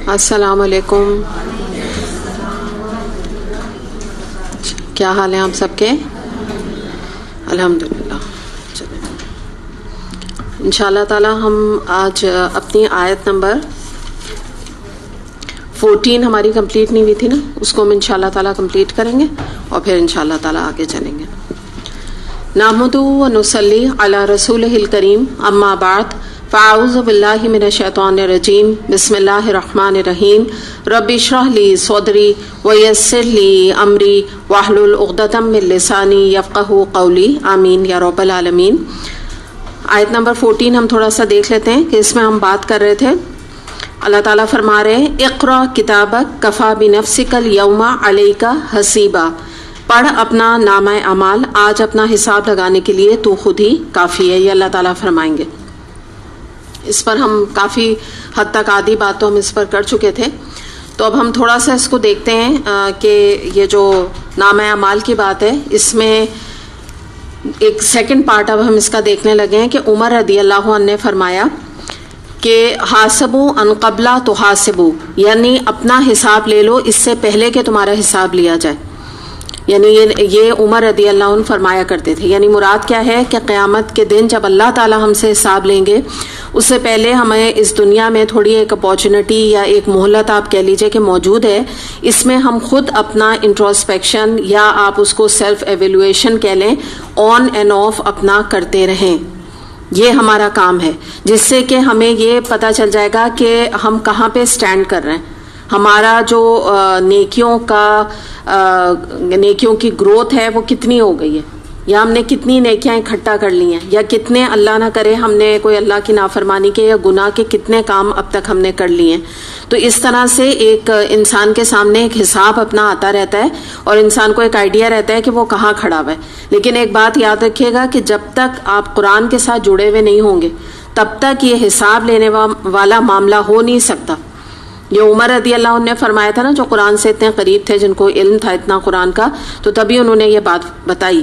السلام علیکم. کیا حال ہیں آپ سب کے؟ الحمدللہ. انشاءاللہ تعالی ہم آج اپنی آیت نمبر 14 ہماری کمپلیٹ نہیں ہوئی تھی نا، اس کو ہم انشاءاللہ تعالی کمپلیٹ کریں گے اور پھر انشاءاللہ تعالی آگے چلیں گے. نحمدہ و نصلی علی رسولہ الکریم، اما بعد، فاعوذ باللہ من الشیطان الرجیم، بسم اللہ الرحمن الرحیم. رب اشرح لی صدری ویسر لی امری واحلل عقدۃ من لسانی یفقہوا قولی، آمین یا رب العالمین. آیت نمبر 14 ہم تھوڑا سا دیکھ لیتے ہیں کہ اس میں ہم بات کر رہے تھے. اللہ تعالیٰ فرما رہے ہیں اقرأ کتابک کفا بنفسک الیوم علیک حسیبا، پڑھ اپنا نامہ اعمال، آج اپنا حساب لگانے کے لیے تو خود ہی کافی ہے. یہ اللہ تعالیٰ فرمائیں گے. اس پر ہم کافی حد تک آدھی بات تو ہم اس پر کر چکے تھے. تو اب ہم تھوڑا سا اس کو دیکھتے ہیں کہ یہ جو نامہ اعمال کی بات ہے، اس میں ایک سیکنڈ پارٹ اب ہم اس کا دیکھنے لگے ہیں کہ عمر رضی اللہ عنہ نے فرمایا کہ حاسبو ان قبلہ تو حاسبو، یعنی اپنا حساب لے لو اس سے پہلے کہ تمہارا حساب لیا جائے. یعنی یہ عمر رضی اللہ عنہ فرمایا کرتے تھے. یعنی مراد کیا ہے کہ قیامت کے دن جب اللہ تعالی ہم سے حساب لیں گے، اس سے پہلے ہمیں اس دنیا میں تھوڑی ایک اپارچونٹی یا ایک مہلت آپ کہہ لیجئے کہ موجود ہے. اس میں ہم خود اپنا انٹروسپیکشن یا آپ اس کو سیلف ایویلویشن کہہ لیں، آن اینڈ آف اپنا کرتے رہیں. یہ ہمارا کام ہے، جس سے کہ ہمیں یہ پتہ چل جائے گا کہ ہم کہاں پہ سٹینڈ کر رہے ہیں. ہمارا جو نیکیوں کی گروتھ ہے وہ کتنی ہو گئی ہے، یا ہم نے کتنی نیکیاں اکٹھا کر لی ہیں، یا کتنے اللہ نہ کرے ہم نے کوئی اللہ کی نافرمانی کے یا گناہ کے کتنے کام اب تک ہم نے کر لیے ہیں. تو اس طرح سے ایک انسان کے سامنے ایک حساب اپنا آتا رہتا ہے اور انسان کو ایک آئیڈیا رہتا ہے کہ وہ کہاں کھڑا ہوا ہے. لیکن ایک بات یاد رکھیے گا کہ جب تک آپ قرآن کے ساتھ جڑے ہوئے نہیں ہوں گے تب تک یہ حساب لینے والا معاملہ ہو نہیں سکتا. یہ عمر رضی اللہ عنہ نے فرمایا تھا نا، جو قرآن سے اتنے قریب تھے، جن کو علم تھا اتنا قرآن کا، تو تبھی انہوں نے یہ بات بتائی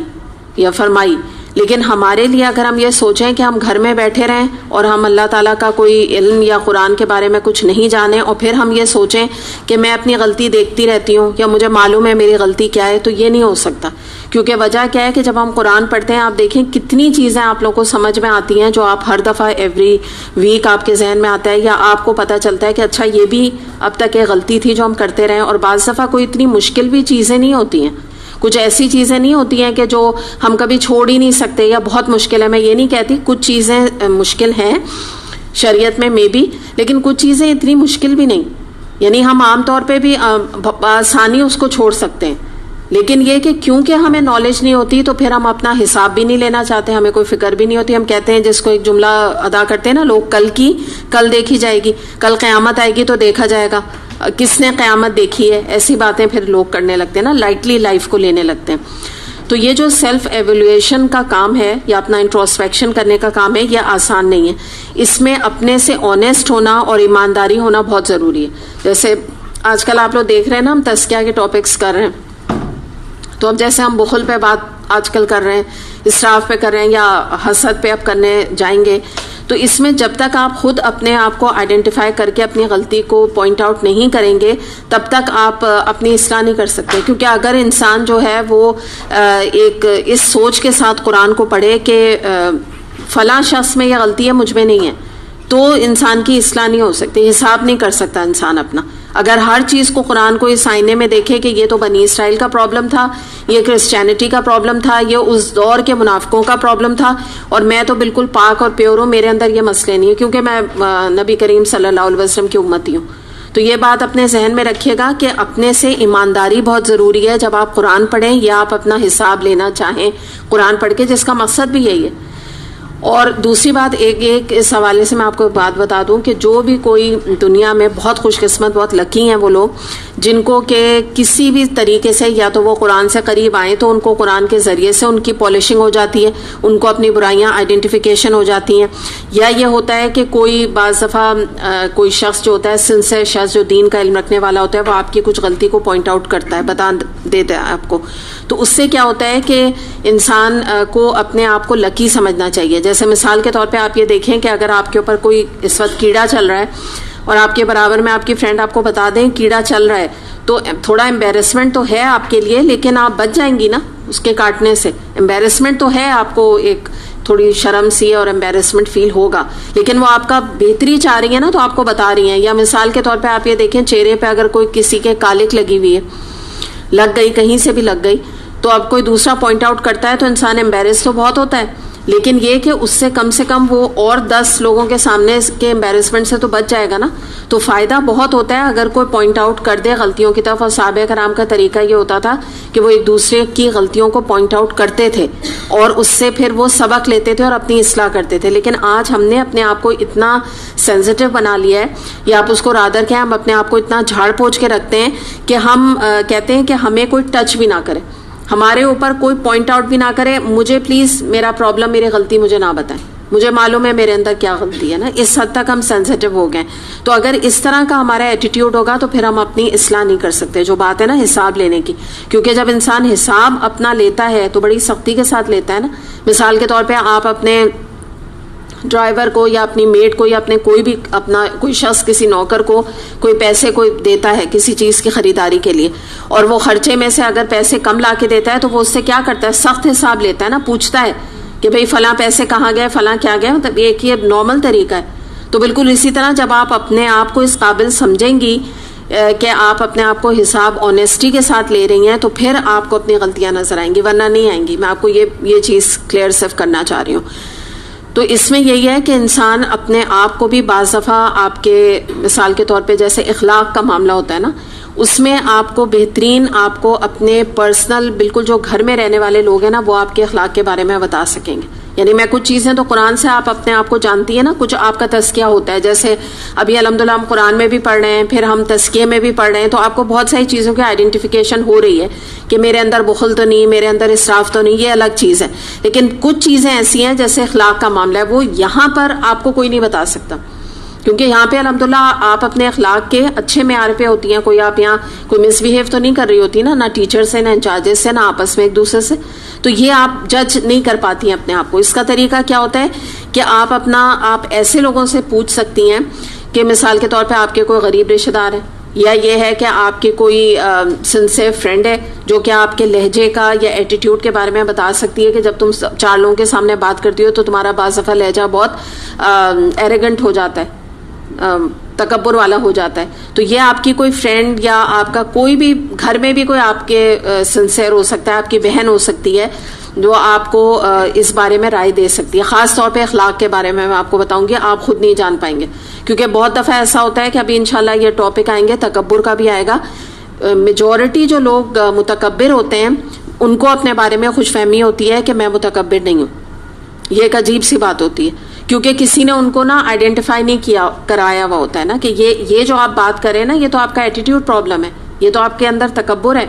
یا فرمائی. لیکن ہمارے لیے اگر ہم یہ سوچیں کہ ہم گھر میں بیٹھے رہیں اور ہم اللہ تعالیٰ کا کوئی علم یا قرآن کے بارے میں کچھ نہیں جانیں، اور پھر ہم یہ سوچیں کہ میں اپنی غلطی دیکھتی رہتی ہوں یا مجھے معلوم ہے میری غلطی کیا ہے، تو یہ نہیں ہو سکتا. کیونکہ وجہ کیا ہے کہ جب ہم قرآن پڑھتے ہیں، آپ دیکھیں کتنی چیزیں آپ لوگوں کو سمجھ میں آتی ہیں جو آپ ہر دفعہ ایوری ویک آپ کے ذہن میں آتا ہے، یا آپ کو پتہ چلتا ہے کہ اچھا یہ بھی اب تک ایک غلطی تھی جو ہم کرتے رہے. اور بعض دفعہ کوئی اتنی مشکل بھی چیزیں نہیں ہوتی ہیں، کچھ ایسی چیزیں نہیں ہوتی ہیں کہ جو ہم کبھی چھوڑ ہی نہیں سکتے یا بہت مشکل ہے. میں یہ نہیں کہتی، کچھ چیزیں مشکل ہیں شریعت میں بھی، لیکن کچھ چیزیں اتنی مشکل بھی نہیں. یعنی ہم عام طور پہ بھی آسانی اس کو چھوڑ سکتے ہیں. لیکن یہ کہ کیونکہ ہمیں نالج نہیں ہوتی تو پھر ہم اپنا حساب بھی نہیں لینا چاہتے، ہمیں کوئی فکر بھی نہیں ہوتی. ہم کہتے ہیں، جس کو ایک جملہ ادا کرتے ہیں نا لوگ، کل دیکھی جائے گی، کل قیامت آئے گی تو دیکھا جائے گا. کس نے قیامت دیکھی ہے؟ ایسی باتیں پھر لوگ کرنے لگتے ہیں نا، لائٹلی لائف کو لینے لگتے ہیں. تو یہ جو سیلف ایویلویشن کا کام ہے یا اپنا انٹروسپیکشن کرنے کا کام ہے، یہ آسان نہیں ہے. اس میں اپنے سے آنیسٹ ہونا اور ایمانداری ہونا بہت ضروری ہے. جیسے آج کل آپ لوگ دیکھ رہے ہیں نا، ہم تزکیہ کے ٹاپکس کر رہے ہیں، تو اب جیسے ہم بخل پہ بات آج کل کر رہے ہیں، اسراف پہ کر رہے ہیں، یا حسد پہ اب کرنے جائیں گے، تو اس میں جب تک آپ خود اپنے آپ کو آئیڈینٹیفائی کر کے اپنی غلطی کو پوائنٹ آؤٹ نہیں کریں گے تب تک آپ اپنی اصلاح نہیں کر سکتے. کیونکہ اگر انسان جو ہے وہ ایک اس سوچ کے ساتھ قرآن کو پڑھے کہ فلاں شخص میں یہ غلطی ہے، مجھ میں نہیں ہے، تو انسان کی اصلاح نہیں ہو سکتی، حساب نہیں کر سکتا انسان اپنا. اگر ہر چیز کو قرآن کو اس آئینے میں دیکھے کہ یہ تو بنی اسرائیل کا پرابلم تھا، یہ کرسچینٹی کا پرابلم تھا، یہ اس دور کے منافقوں کا پرابلم تھا، اور میں تو بالکل پاک اور پیور ہوں، میرے اندر یہ مسئلے نہیں ہیں کیونکہ میں نبی کریم صلی اللہ علیہ وسلم کی امتی ہوں. تو یہ بات اپنے ذہن میں رکھیے گا کہ اپنے سے ایمانداری بہت ضروری ہے جب آپ قرآن پڑھیں یا آپ اپنا حساب لینا چاہیں قرآن پڑھ کے، جس کا مقصد بھی یہی ہے. اور دوسری بات ایک اس حوالے سے میں آپ کو ایک بات بتا دوں کہ جو بھی کوئی دنیا میں بہت خوش قسمت، بہت لکی ہیں وہ لوگ جن کو کہ کسی بھی طریقے سے یا تو وہ قرآن سے قریب آئیں تو ان کو قرآن کے ذریعے سے ان کی پالشنگ ہو جاتی ہے، ان کو اپنی برائیاں آئیڈینٹیفیکیشن ہو جاتی ہیں. یا یہ ہوتا ہے کہ کوئی بعض دفعہ کوئی شخص جو ہوتا ہے، سنسیئر شخص جو دین کا علم رکھنے والا ہوتا ہے، وہ آپ کی کچھ غلطی کو پوائنٹ آؤٹ کرتا ہے، بتا دیتا ہے آپ کو. تو اس سے کیا ہوتا ہے کہ انسان کو اپنے آپ کو لکی سمجھنا چاہیے. جیسے مثال کے طور پہ آپ یہ دیکھیں کہ اگر آپ کے اوپر کوئی اس وقت کیڑا چل رہا ہے اور آپ کے برابر میں آپ کی فرینڈ آپ کو بتا دیں کیڑا چل رہا ہے, تو تھوڑا امبیرسمنٹ تو ہے آپ کے لیے, لیکن آپ بچ جائیں گی نا اس کے کاٹنے سے. امبیرسمنٹ تو ہے, آپ کو ایک تھوڑی شرم سی اور امبیرسمنٹ فیل ہوگا, لیکن وہ آپ کا بہتری چاہ رہی ہیں نا, تو آپ کو بتا رہی ہیں. یا مثال کے طور پہ آپ یہ دیکھیں چہرے پہ اگر کوئی کسی کے کالک لگی ہوئی ہے, لگ گئی کہیں سے بھی لگ گئی, تو اب کوئی دوسرا پوائنٹ آؤٹ کرتا ہے تو انسان امبیرس تو بہت ہوتا ہے, لیکن یہ کہ اس سے کم وہ اور 10 لوگوں کے سامنے کے امبیرسمنٹ سے تو بچ جائے گا نا. تو فائدہ بہت ہوتا ہے اگر کوئی پوائنٹ آؤٹ کر دے غلطیوں کی طرف. اور صحابہ کرام کا طریقہ یہ ہوتا تھا کہ وہ ایک دوسرے کی غلطیوں کو پوائنٹ آؤٹ کرتے تھے اور اس سے پھر وہ سبق لیتے تھے اور اپنی اصلاح کرتے تھے. لیکن آج ہم نے اپنے آپ کو اتنا سینسٹیو بنا لیا ہے, یا آپ اس کو رادر کہ ہم اپنے آپ کو اتنا جھاڑ پوچھ کے رکھتے ہیں کہ ہم کہتے ہیں کہ ہمیں کوئی ٹچ بھی نہ کرے, ہمارے اوپر کوئی پوائنٹ آؤٹ بھی نہ کرے. مجھے پلیز میرا پرابلم, میری غلطی مجھے نہ بتائیں, مجھے معلوم ہے میرے اندر کیا غلطی ہے نا. اس حد تک ہم سینسیٹیو ہو گئے. تو اگر اس طرح کا ہمارا ایٹیٹیوڈ ہوگا تو پھر ہم اپنی اصلاح نہیں کر سکتے. جو بات ہے نا حساب لینے کی, کیونکہ جب انسان حساب اپنا لیتا ہے تو بڑی سختی کے ساتھ لیتا ہے نا. مثال کے طور پہ آپ اپنے ڈرائیور کو یا اپنی میٹ کو یا اپنے کوئی بھی اپنا کوئی شخص کسی نوکر کو کوئی پیسے کوئی دیتا ہے کسی چیز کی خریداری کے لیے, اور وہ خرچے میں سے اگر پیسے کم لا کے دیتا ہے تو وہ اس سے کیا کرتا ہے, سخت حساب لیتا ہے نا, پوچھتا ہے کہ بھئی فلاں پیسے کہاں گئے, فلاں کیا گیا. مطلب ایک یہ نارمل طریقہ ہے. تو بالکل اسی طرح جب آپ اپنے آپ کو اس قابل سمجھیں گی کہ آپ اپنے آپ کو حساب آنیسٹی کے ساتھ لے رہی ہیں, تو پھر آپ کو اپنی غلطیاں نظر آئیں گی, ورنہ نہیں آئیں گی. میں آپ کو یہ چیز کلیئر صرف کرنا چاہ رہی ہوں. تو اس میں یہی ہے کہ انسان اپنے آپ کو بھی بعض دفعہ آپ کے مثال کے طور پہ جیسے اخلاق کا معاملہ ہوتا ہے نا, اس میں آپ کو بہترین آپ کو اپنے پرسنل بالکل جو گھر میں رہنے والے لوگ ہیں نا وہ آپ کے اخلاق کے بارے میں بتا سکیں گے. یعنی میں کچھ چیزیں تو قرآن سے آپ اپنے آپ کو جانتی ہیں نا, کچھ آپ کا تزکیہ ہوتا ہے. جیسے ابھی الحمدللہ ہم قرآن میں بھی پڑھ رہے ہیں, پھر ہم تزکیے میں بھی پڑھ رہے ہیں, تو آپ کو بہت ساری چیزوں کی آئیڈینٹیفیکیشن ہو رہی ہے کہ میرے اندر بخل تو نہیں, میرے اندر اسراف تو نہیں, یہ الگ چیز ہے. لیکن کچھ چیزیں ایسی ہیں جیسے اخلاق کا معاملہ ہے, وہ یہاں پر آپ کو کوئی نہیں بتا سکتا, کیونکہ یہاں پہ الحمدللہ آپ اپنے اخلاق کے اچھے معیار پہ ہوتی ہیں. کوئی آپ یہاں کوئی مس بہیو تو نہیں کر رہی ہوتی نا, نہ ٹیچر سے, نہ انچارجز سے, نہ آپس میں ایک دوسرے سے. تو یہ آپ جج نہیں کر پاتی ہیں اپنے آپ کو. اس کا طریقہ کیا ہوتا ہے کہ آپ ایسے لوگوں سے پوچھ سکتی ہیں کہ مثال کے طور پہ آپ کے کوئی غریب رشتہ دار ہیں, یا یہ ہے کہ آپ کی کوئی سنسیئر فرینڈ ہے جو کہ آپ کے لہجے کا یا ایٹیٹیوڈ کے بارے میں بتا سکتی ہے کہ جب تم 4 لوگوں کے سامنے بات کرتی ہو تو تمہارا بعض دفعہ لہجہ بہت ایریگنٹ ہو جاتا ہے, تکبر والا ہو جاتا ہے. تو یہ آپ کی کوئی فرینڈ یا آپ کا کوئی بھی گھر میں بھی کوئی آپ کے سنسیئر ہو سکتا ہے, آپ کی بہن ہو سکتی ہے جو آپ کو اس بارے میں رائے دے سکتی ہے. خاص طور پہ اخلاق کے بارے میں آپ کو بتاؤں گی, آپ خود نہیں جان پائیں گے, کیونکہ بہت دفعہ ایسا ہوتا ہے کہ ابھی انشاءاللہ یہ ٹاپک آئیں گے, تکبر کا بھی آئے گا. میجورٹی جو لوگ متکبر ہوتے ہیں ان کو اپنے بارے میں خوش فہمی ہوتی ہے کہ میں متکبر نہیں ہوں. یہ ایک عجیب سی بات ہوتی ہے, کیونکہ کسی نے ان کو نا آئیڈینٹیفائی نہیں کرایا ہوا ہوتا ہے نا کہ یہ جو آپ بات کریں نا, یہ تو آپ کا ایٹیٹیوڈ پرابلم ہے, یہ تو آپ کے اندر تکبر ہے.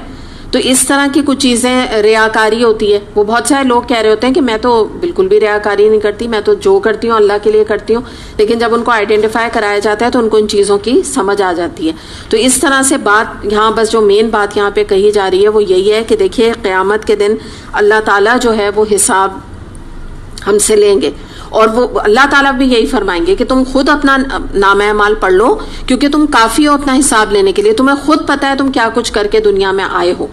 تو اس طرح کی کچھ چیزیں ریاکاری ہوتی ہے. وہ بہت سارے لوگ کہہ رہے ہوتے ہیں کہ میں تو بالکل بھی ریاکاری نہیں کرتی, میں تو جو کرتی ہوں اللہ کے لیے کرتی ہوں, لیکن جب ان کو آئیڈینٹیفائی کرایا جاتا ہے تو ان کو ان چیزوں کی سمجھ آ جاتی ہے. تو اس طرح سے بات یہاں بس جو مین بات یہاں پہ کہی جا رہی ہے وہ یہی ہے کہ دیکھیے قیامت کے دن اللہ تعالیٰ جو ہے وہ حساب ہم سے لیں گے, اور وہ اللہ تعالیٰ بھی یہی فرمائیں گے کہ تم خود اپنا نامہ اعمال پڑھ لو, کیونکہ تم کافی ہو اپنا حساب لینے کے لیے, تمہیں خود پتہ ہے تم کیا کچھ کر کے دنیا میں آئے ہو.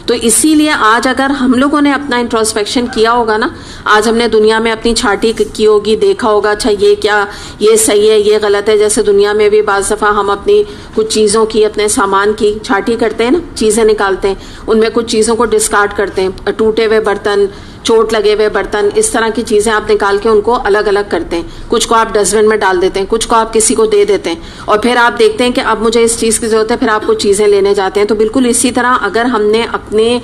تو اسی لیے آج اگر ہم لوگوں نے اپنا انٹروسپیکشن کیا ہوگا نا, آج ہم نے دنیا میں اپنی چھاٹی کی ہوگی, دیکھا ہوگا اچھا یہ کیا, یہ صحیح ہے, یہ غلط ہے. جیسے دنیا میں بھی بعض دفعہ ہم اپنی کچھ چیزوں کی, اپنے سامان کی چھاٹی کرتے ہیں نا, چیزیں نکالتے ہیں, ان میں کچھ چیزوں کو ڈسکارڈ کرتے ہیں, ٹوٹے ہوئے برتن, چوٹ لگے ہوئے برتن, اس طرح کی چیزیں آپ نکال کے ان کو الگ الگ کرتے ہیں. کچھ کو آپ ڈسٹ بن میں ڈال دیتے ہیں, کچھ کو آپ کسی کو دے دیتے ہیں, اور پھر آپ دیکھتے ہیں کہ اب مجھے اس چیز کی ضرورت ہے, پھر آپ کچھ چیزیں لینے جاتے ہیں. تو بالکل اسی طرح اگر ہم نے اپنے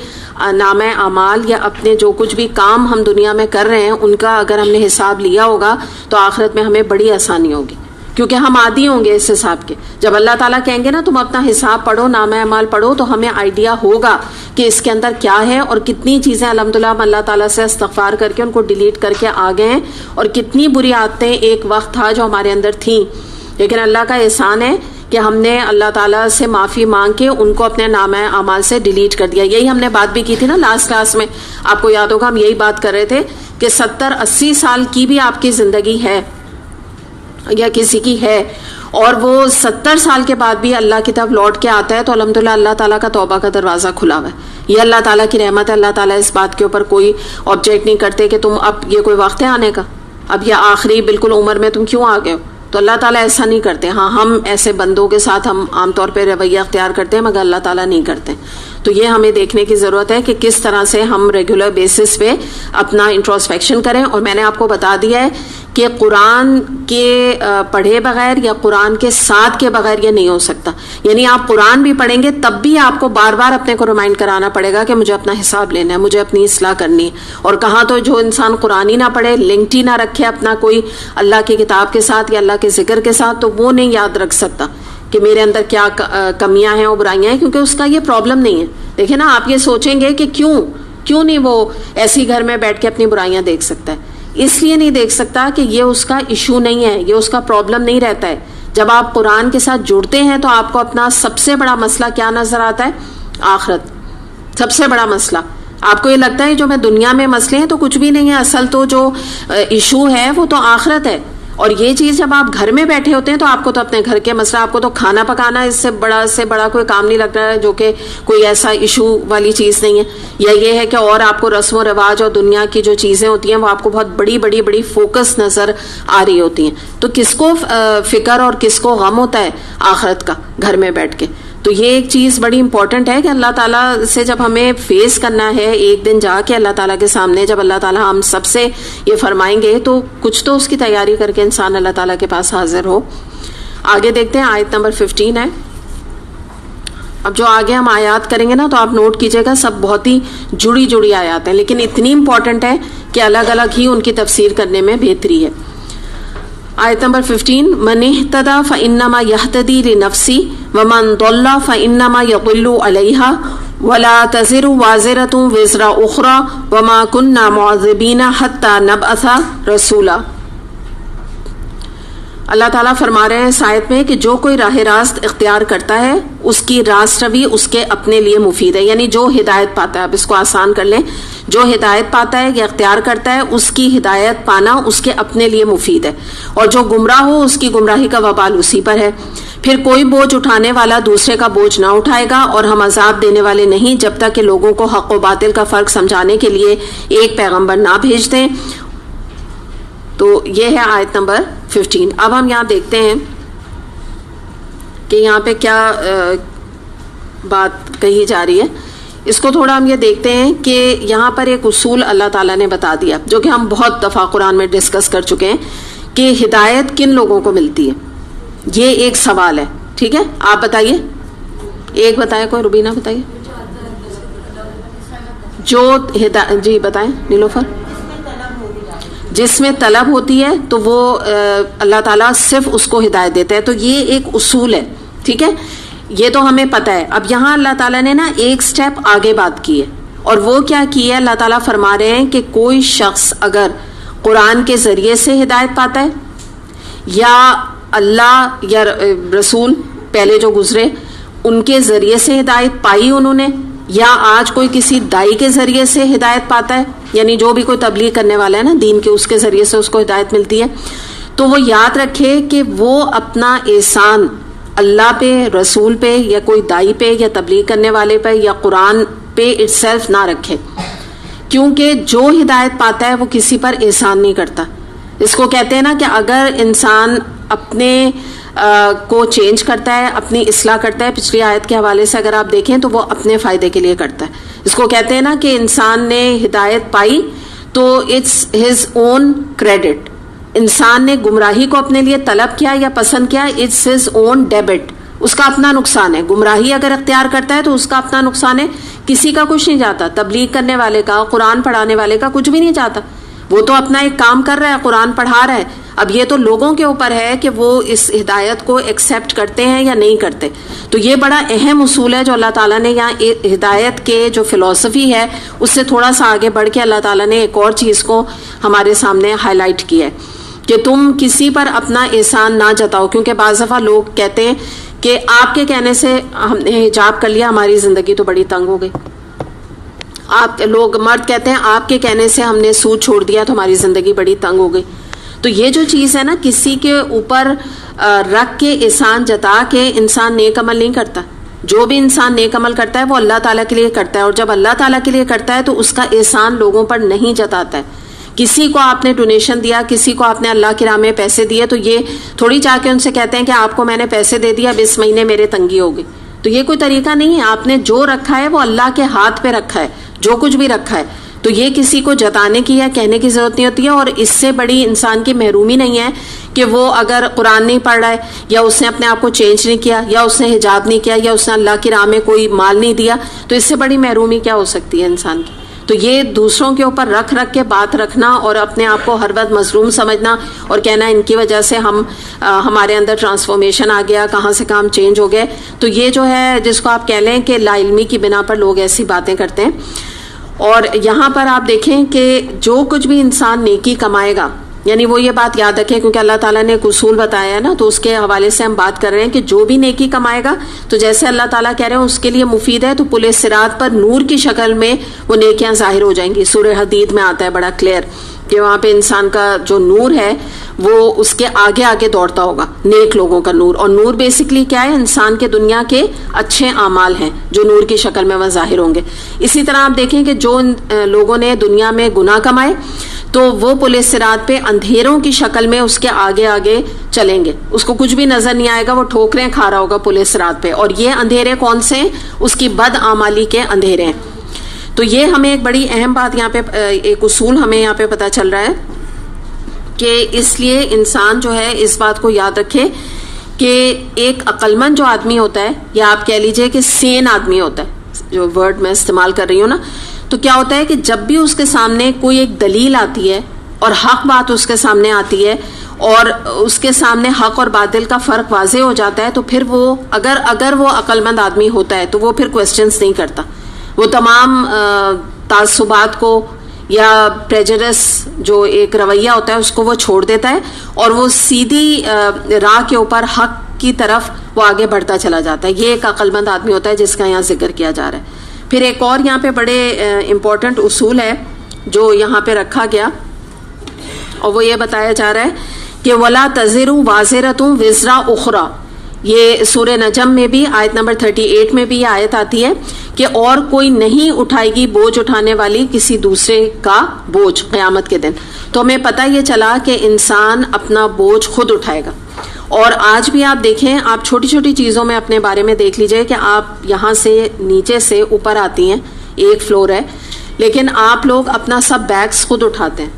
نامہ اعمال یا اپنے جو کچھ بھی کام ہم دنیا میں کر رہے ہیں ان کا اگر ہم نے حساب لیا ہوگا تو آخرت میں ہمیں بڑی آسانی ہوگی, کیونکہ ہم عادی ہوں گے اس حساب کے. جب اللہ تعالیٰ کہیں گے نا تم اپنا حساب پڑھو, نامہ اعمال پڑھو, تو ہمیں آئیڈیا ہوگا کہ اس کے اندر کیا ہے اور کتنی چیزیں الحمدللہ ہم اللہ تعالیٰ سے استغفار کر کے ان کو ڈیلیٹ کر کے آ گئے ہیں, اور کتنی بری عادتیں ایک وقت تھا جو ہمارے اندر تھیں, لیکن اللہ کا احسان ہے کہ ہم نے اللہ تعالیٰ سے معافی مانگ کے ان کو اپنے نامہ اعمال سے ڈیلیٹ کر دیا. یہی ہم نے بات بھی کی تھی نا لاسٹ کلاس میں, آپ کو یاد ہوگا ہم یہی بات کر رہے تھے کہ 70-80 سال کی بھی آپ کی زندگی ہے یا کسی کی ہے, اور وہ 70 سال کے بعد بھی اللہ کی طرف لوٹ کے آتا ہے تو الحمدللہ اللہ تعالیٰ کا توبہ کا دروازہ کھلا ہوا ہے. یہ اللہ تعالیٰ کی رحمت ہے. اللہ تعالیٰ اس بات کے اوپر کوئی آبجیکٹ نہیں کرتے کہ تم اب یہ کوئی وقت ہے آنے کا, اب یہ آخری بالکل عمر میں تم کیوں آ گئے ہو. تو اللہ تعالیٰ ایسا نہیں کرتے. ہاں ہم ایسے بندوں کے ساتھ ہم عام طور پہ رویہ اختیار کرتے ہیں مگر اللہ تعالیٰ نہیں کرتے. تو یہ ہمیں دیکھنے کی ضرورت ہے کہ کس طرح سے ہم ریگولر بیسس پہ اپنا انٹروسپیکشن کریں. اور میں نے آپ کو بتا دیا ہے کہ قرآن کے پڑھے بغیر یا قرآن کے ساتھ کے بغیر یہ نہیں ہو سکتا. یعنی آپ قرآن بھی پڑھیں گے تب بھی آپ کو بار بار اپنے کو ریمائنڈ کرانا پڑے گا کہ مجھے اپنا حساب لینا ہے, مجھے اپنی اصلاح کرنی ہے. اور کہاں تو جو انسان قرآن ہی نہ پڑھے, لنکڈ ہی نہ رکھے اپنا کوئی اللہ کی کتاب کے ساتھ یا اللہ کے ذکر کے ساتھ, تو وہ نہیں یاد رکھ سکتا کہ میرے اندر کیا کمیاں ہیں اور برائیاں ہیں, کیونکہ اس کا یہ پرابلم نہیں ہے. دیکھیں نا, آپ یہ سوچیں گے کہ کیوں نہیں وہ ایسی گھر میں بیٹھ کے اپنی برائیاں دیکھ سکتا ہے. اس لیے نہیں دیکھ سکتا کہ یہ اس کا ایشو نہیں ہے, یہ اس کا پرابلم نہیں رہتا ہے. جب آپ قرآن کے ساتھ جڑتے ہیں تو آپ کو اپنا سب سے بڑا مسئلہ کیا نظر آتا ہے؟ آخرت. سب سے بڑا مسئلہ. آپ کو یہ لگتا ہے جو میں دنیا میں مسئلے ہیں تو کچھ بھی نہیں ہے, اصل تو جو ایشو ہے وہ تو آخرت ہے. اور یہ چیز جب آپ گھر میں بیٹھے ہوتے ہیں تو آپ کو تو اپنے گھر کے مسئلہ, آپ کو تو کھانا پکانا اس سے بڑا کوئی کام نہیں لگتا ہے, جو کہ کوئی ایسا ایشو والی چیز نہیں ہے. یا یہ ہے کہ اور آپ کو رسم و رواج اور دنیا کی جو چیزیں ہوتی ہیں وہ آپ کو بہت بڑی فوکس نظر آ رہی ہوتی ہیں. تو کس کو فکر اور کس کو غم ہوتا ہے آخرت کا گھر میں بیٹھ کے. تو یہ ایک چیز بڑی امپورٹنٹ ہے کہ اللہ تعالیٰ سے جب ہمیں فیس کرنا ہے ایک دن جا کے اللہ تعالیٰ کے سامنے, جب اللہ تعالیٰ ہم سب سے یہ فرمائیں گے تو کچھ تو اس کی تیاری کر کے انسان اللہ تعالیٰ کے پاس حاضر ہو. آگے دیکھتے ہیں, آیت نمبر 15 ہے. اب جو آگے ہم آیات کریں گے نا تو آپ نوٹ کیجئے گا, سب بہت ہی جڑی آیات ہیں لیکن اتنی امپورٹنٹ ہے کہ الگ الگ ہی ان کی تفسیر کرنے میں بہتری ہے. آیت نمبر 15, من اہتدی فانما یہتدی لنفسی ومن ضل فانما یضل علیہا ولا تزر وازرۃ وزر اخری وما كنا معذبین حتی نبعث رسولا. اللہ تعالیٰ فرما رہے ہیں اس آیت میں کہ جو کوئی راہ راست اختیار کرتا ہے اس کی راست روی اس کے اپنے لیے مفید ہے. یعنی جو ہدایت پاتا ہے, اب اس کو آسان کر لیں, جو ہدایت پاتا ہے یا اختیار کرتا ہے اس کی ہدایت پانا اس کے اپنے لیے مفید ہے, اور جو گمراہ ہو اس کی گمراہی کا وبال اسی پر ہے. پھر کوئی بوجھ اٹھانے والا دوسرے کا بوجھ نہ اٹھائے گا, اور ہم عذاب دینے والے نہیں جب تک کہ لوگوں کو حق و باطل کا فرق سمجھانے کے لیے ایک پیغمبر نہ بھیج دیں. تو یہ ہے آیت نمبر 15. اب ہم یہاں دیکھتے ہیں کہ یہاں پہ کیا بات کہی جا رہی ہے. اس کو تھوڑا ہم یہ دیکھتے ہیں کہ یہاں پر ایک اصول اللہ تعالیٰ نے بتا دیا جو کہ ہم بہت دفعہ قرآن میں ڈسکس کر چکے ہیں کہ ہدایت کن لوگوں کو ملتی ہے. یہ ایک سوال ہے, ٹھیک ہے, آپ بتائیے, ایک بتائے, کوئی روبینہ بتائیے جو جی بتائیں نیلوفر. جس میں طلب ہوتی ہے تو وہ اللہ تعالیٰ صرف اس کو ہدایت دیتا ہے. تو یہ ایک اصول ہے, ٹھیک ہے, یہ تو ہمیں پتہ ہے. اب یہاں اللہ تعالیٰ نے نا ایک سٹیپ آگے بات کی ہے, اور وہ کیا کی ہے, اللہ تعالیٰ فرما رہے ہیں کہ کوئی شخص اگر قرآن کے ذریعے سے ہدایت پاتا ہے یا اللہ یا رسول پہلے جو گزرے ان کے ذریعے سے ہدایت پائی انہوں نے, یا آج کوئی کسی دائی کے ذریعے سے ہدایت پاتا ہے, یعنی جو بھی کوئی تبلیغ کرنے والا ہے نا دین کے, اس کے ذریعے سے اس کو ہدایت ملتی ہے, تو وہ یاد رکھے کہ وہ اپنا احسان اللہ پہ, رسول پہ, یا کوئی دائی پہ, یا تبلیغ کرنے والے پہ, یا قرآن پہ اٹ سیلف نہ رکھے, کیونکہ جو ہدایت پاتا ہے وہ کسی پر احسان نہیں کرتا. اس کو کہتے ہیں نا کہ اگر انسان اپنے کو چینج کرتا ہے, اپنی اصلاح کرتا ہے, پچھلی آیت کے حوالے سے اگر آپ دیکھیں تو وہ اپنے فائدے کے لیے کرتا ہے. اس کو کہتے ہیں نا کہ انسان نے ہدایت پائی تو اٹس ہز اون کریڈٹ. انسان نے گمراہی کو اپنے لیے طلب کیا یا پسند کیا, اٹس ہز اون ڈیبٹ, اس کا اپنا نقصان ہے. گمراہی اگر اختیار کرتا ہے تو اس کا اپنا نقصان ہے, کسی کا کچھ نہیں جاتا. تبلیغ کرنے والے کا, قرآن پڑھانے والے کا کچھ بھی نہیں جاتا, وہ تو اپنا ایک کام کر رہا ہے, قرآن پڑھا رہا ہے. اب یہ تو لوگوں کے اوپر ہے کہ وہ اس ہدایت کو ایکسیپٹ کرتے ہیں یا نہیں کرتے. تو یہ بڑا اہم اصول ہے جو اللہ تعالیٰ نے یہاں ہدایت کے جو فلسفی ہے اس سے تھوڑا سا آگے بڑھ کے اللہ تعالیٰ نے ایک اور چیز کو ہمارے سامنے ہائی لائٹ کیا ہے کہ تم کسی پر اپنا احسان نہ جتاؤ. کیونکہ بعض دفعہ لوگ کہتے ہیں کہ آپ کے کہنے سے ہم نے حجاب کر لیا, ہماری زندگی تو بڑی تنگ ہو گئی. آپ لوگ مرد کہتے ہیں آپ کے کہنے سے ہم نے سود چھوڑ دیا تو ہماری زندگی بڑی تنگ ہو گئی. تو یہ جو چیز ہے نا, کسی کے اوپر رکھ کے احسان جتا کے انسان نیک عمل نہیں کرتا. جو بھی انسان نیک عمل کرتا ہے وہ اللہ تعالیٰ کے لیے کرتا ہے, اور جب اللہ تعالیٰ کے لیے کرتا ہے تو اس کا احسان لوگوں پر نہیں جتاتا ہے. کسی کو آپ نے ڈونیشن دیا, کسی کو آپ نے اللہ کی راہ میں پیسے دیے, تو یہ تھوڑی جا کے ان سے کہتے ہیں کہ آپ کو میں نے پیسے دے دیا, اب اس مہینے میرے تنگی ہوگی. تو یہ کوئی طریقہ نہیں ہے. آپ نے جو رکھا ہے وہ اللہ کے ہاتھ پہ رکھا ہے, جو کچھ بھی رکھا ہے, تو یہ کسی کو جتانے کی یا کہنے کی ضرورت نہیں ہوتی ہے. اور اس سے بڑی انسان کی محرومی نہیں ہے کہ وہ اگر قرآن نہیں پڑھ رہا ہے, یا اس نے اپنے آپ کو چینج نہیں کیا, یا اس نے حجاب نہیں کیا, یا اس نے اللہ کی راہ میں کوئی مال نہیں دیا, تو اس سے بڑی محرومی کیا ہو سکتی ہے انسان کی. تو یہ دوسروں کے اوپر رکھ کے بات رکھنا اور اپنے آپ کو ہر وقت مظلوم سمجھنا اور کہنا ان کی وجہ سے ہمارے اندر ٹرانسفارمیشن آ گیا, کہاں سے کام چینج ہو گئے, تو یہ جو ہے جس کو آپ کہہ لیں کہ لا علمی کی بنا پر لوگ ایسی باتیں کرتے ہیں. اور یہاں پر آپ دیکھیں کہ جو کچھ بھی انسان نیکی کمائے گا, یعنی وہ یہ بات یاد رکھیں کیونکہ اللہ تعالیٰ نے ایک اصول بتایا ہے نا, تو اس کے حوالے سے ہم بات کر رہے ہیں کہ جو بھی نیکی کمائے گا تو جیسے اللہ تعالیٰ کہہ رہے ہیں اس کے لیے مفید ہے, تو پل صراط پر نور کی شکل میں وہ نیکیاں ظاہر ہو جائیں گی. سورہ حدید میں آتا ہے بڑا کلیئر کہ وہاں پہ انسان کا جو نور ہے وہ اس کے آگے آگے دوڑتا ہوگا, نیک لوگوں کا نور. اور نور بیسکلی کیا ہے, انسان کے دنیا کے اچھے اعمال ہیں جو نور کی شکل میں وہ ظاہر ہوں گے. اسی طرح آپ دیکھیں کہ جو لوگوں نے دنیا میں گناہ کمائے تو وہ پل صراط پہ اندھیروں کی شکل میں اس کے آگے آگے چلیں گے, اس کو کچھ بھی نظر نہیں آئے گا, وہ ٹھوکریں کھا رہا ہوگا پل صراط پہ. اور یہ اندھیرے کون سے ہیں, اس کی بد اعمالی کے اندھیرے ہیں. تو یہ ہمیں ایک بڑی اہم بات یہاں پہ, ایک اصول ہمیں یہاں پہ پتہ چل رہا ہے کہ اس لیے انسان جو ہے اس بات کو یاد رکھے کہ ایک عقل مند جو آدمی ہوتا ہے, یا آپ کہہ لیجئے کہ سین آدمی ہوتا ہے, جو ورڈ میں استعمال کر رہی ہوں نا, تو کیا ہوتا ہے کہ جب بھی اس کے سامنے کوئی ایک دلیل آتی ہے اور حق بات اس کے سامنے آتی ہے اور اس کے سامنے حق اور باطل کا فرق واضح ہو جاتا ہے, تو پھر وہ اگر وہ عقل مند آدمی ہوتا ہے تو وہ پھر کوسچنز نہیں کرتا, وہ تمام تعصبات کو یا پریجڈس جو ایک رویہ ہوتا ہے اس کو وہ چھوڑ دیتا ہے, اور وہ سیدھی راہ کے اوپر حق کی طرف وہ آگے بڑھتا چلا جاتا ہے. یہ ایک عقل مند آدمی ہوتا ہے جس کا یہاں ذکر کیا جا رہا ہے. پھر ایک اور یہاں پہ بڑے امپورٹنٹ اصول ہے جو یہاں پہ رکھا گیا, اور وہ یہ بتایا جا رہا ہے کہ وَلَا تَزِرُ وَازِرَةٌ وِزْرَ أُخْرَى. یہ سورہ نجم میں بھی آیت نمبر 38 میں بھی یہ آیت آتی ہے کہ اور کوئی نہیں اٹھائے گی بوجھ اٹھانے والی کسی دوسرے کا بوجھ قیامت کے دن. تو ہمیں پتہ یہ چلا کہ انسان اپنا بوجھ خود اٹھائے گا. اور آج بھی آپ دیکھیں, آپ چھوٹی چھوٹی چیزوں میں اپنے بارے میں دیکھ لیجئے کہ آپ یہاں سے نیچے سے اوپر آتی ہیں, ایک فلور ہے, لیکن آپ لوگ اپنا سب بیگز خود اٹھاتے ہیں,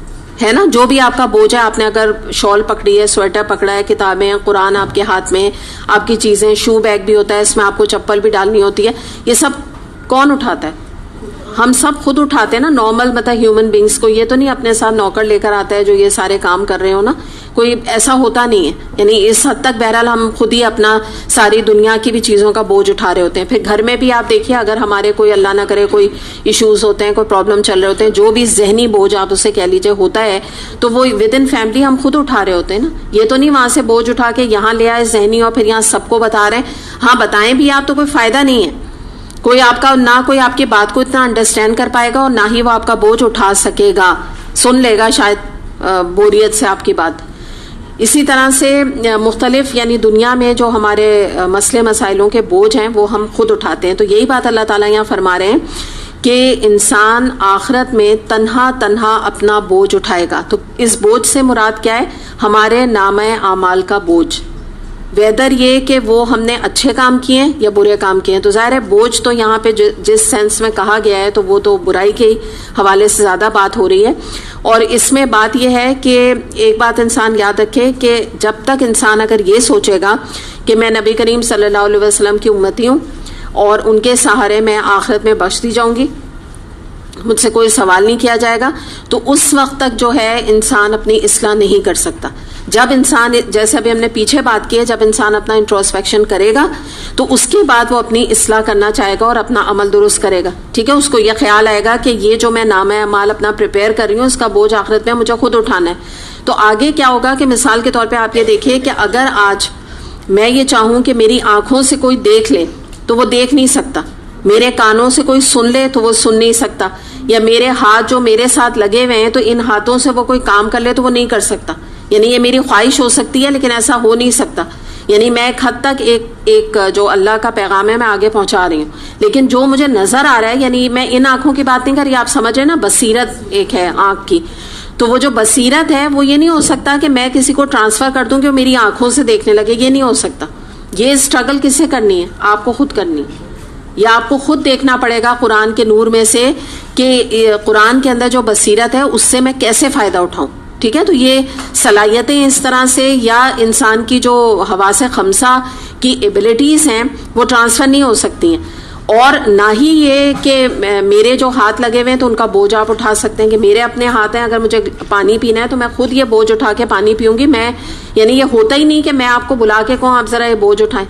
ہے نا. جو بھی آپ کا بوجھ ہے, آپ نے اگر شال پکڑی ہے, سویٹر پکڑا ہے, کتابیں, قرآن آپ کے ہاتھ میں, آپ کی چیزیں, شو بیگ بھی ہوتا ہے, اس میں آپ کو چپل بھی ڈالنی ہوتی ہے, یہ سب کون اٹھاتا ہے؟ ہم سب خود اٹھاتے ہیں نا. نارمل مطلب ہیومن بینگز کو یہ تو نہیں اپنے ساتھ نوکر لے کر آتا ہے جو یہ سارے کام کر رہے ہو نا, کوئی ایسا ہوتا نہیں ہے. یعنی اس حد تک بہرحال ہم خود ہی اپنا ساری دنیا کی بھی چیزوں کا بوجھ اٹھا رہے ہوتے ہیں. پھر گھر میں بھی آپ دیکھیے, اگر ہمارے کوئی اللہ نہ کرے کوئی ایشوز ہوتے ہیں, کوئی پرابلم چل رہے ہوتے ہیں, جو بھی ذہنی بوجھ آپ اسے کہہ لیجیے ہوتا ہے, تو وہ ود ان فیملی ہم خود اٹھا رہے ہوتے ہیں نا. یہ تو نہیں وہاں سے بوجھ اٹھا کے یہاں لے آئے ذہنی اور پھر یہاں سب کو بتا رہے ہیں. ہاں بتائیں بھی آپ تو کوئی فائدہ نہیں ہے, کوئی آپ کا نہ کوئی آپ کی بات کو اتنا انڈرسٹینڈ کر پائے گا اور نہ ہی وہ آپ کا بوجھ اٹھا سکے گا. سن لے گا شاید بوریت سے آپ کی بات. اسی طرح سے مختلف یعنی دنیا میں جو ہمارے مسئلے مسائلوں کے بوجھ ہیں وہ ہم خود اٹھاتے ہیں. تو یہی بات اللہ تعالیٰ یہاں فرما رہے ہیں کہ انسان آخرت میں تنہا اپنا بوجھ اٹھائے گا. تو اس بوجھ سے مراد کیا ہے؟ ہمارے نامہ اعمال کا بوجھ. ویدر یہ کہ وہ ہم نے اچھے کام کیے ہیں یا برے کام کیے ہیں. تو ظاہر ہے بوجھ تو یہاں پہ جس سینس میں کہا گیا ہے تو وہ تو برائی کے حوالے سے زیادہ بات ہو رہی ہے. اور اس میں بات یہ ہے کہ ایک بات انسان یاد رکھے کہ جب تک انسان اگر یہ سوچے گا کہ میں نبی کریم صلی اللہ علیہ وسلم کی امتی ہوں اور ان کے سہارے میں آخرت میں بخش دی جاؤں گی, مجھ سے کوئی سوال نہیں کیا جائے گا, تو اس وقت تک جو ہے انسان اپنی اصلاح نہیں کر سکتا. جب انسان, جیسے ابھی ہم نے پیچھے بات کی ہے, جب انسان اپنا انٹروسپیکشن کرے گا تو اس کے بعد وہ اپنی اصلاح کرنا چاہے گا اور اپنا عمل درست کرے گا. ٹھیک ہے, اس کو یہ خیال آئے گا کہ یہ جو میں نامہ اعمال اپنا پریپیئر کر رہی ہوں اس کا بوجھ آخرت میں مجھے خود اٹھانا ہے. تو آگے کیا ہوگا کہ مثال کے طور پہ آپ یہ دیکھیے کہ اگر آج میں یہ چاہوں کہ میری آنکھوں سے کوئی دیکھ لے تو وہ دیکھ نہیں سکتا, میرے کانوں سے کوئی سن لے تو وہ سن نہیں سکتا, یا میرے ہاتھ جو میرے ساتھ لگے ہوئے ہیں تو ان ہاتھوں سے وہ کوئی کام کر لے تو وہ نہیں کر سکتا. یعنی یہ میری خواہش ہو سکتی ہے لیکن ایسا ہو نہیں سکتا. یعنی میں ایک حد تک ایک جو اللہ کا پیغام ہے میں آگے پہنچا رہی ہوں, لیکن جو مجھے نظر آ رہا ہے, یعنی میں ان آنکھوں کی بات نہیں کر رہی, آپ سمجھ رہے نا بصیرت ایک ہے آنکھ کی, تو وہ جو بصیرت ہے وہ یہ نہیں ہو سکتا کہ میں کسی کو ٹرانسفر کر دوں کہ وہ میری آنکھوں سے دیکھنے لگے, یہ نہیں ہو سکتا. یہ اسٹرگل کس سے کرنی ہے؟ آپ کو خود کرنی ہے. یا آپ کو خود دیکھنا پڑے گا قرآن کے نور میں سے کہ قرآن کے اندر جو بصیرت ہے اس سے میں کیسے فائدہ اٹھاؤں. ٹھیک ہے, تو یہ صلاحیتیں اس طرح سے یا انسان کی جو حواس خمسہ کی ایبلٹیز ہیں وہ ٹرانسفر نہیں ہو سکتی ہیں. اور نہ ہی یہ کہ میرے جو ہاتھ لگے ہوئے ہیں تو ان کا بوجھ آپ اٹھا سکتے ہیں کہ میرے اپنے ہاتھ ہیں, اگر مجھے پانی پینا ہے تو میں خود یہ بوجھ اٹھا کے پانی پیوں گی. میں یعنی یہ ہوتا ہی نہیں کہ میں آپ کو بلا کے کہوں آپ ذرا یہ بوجھ اٹھائیں,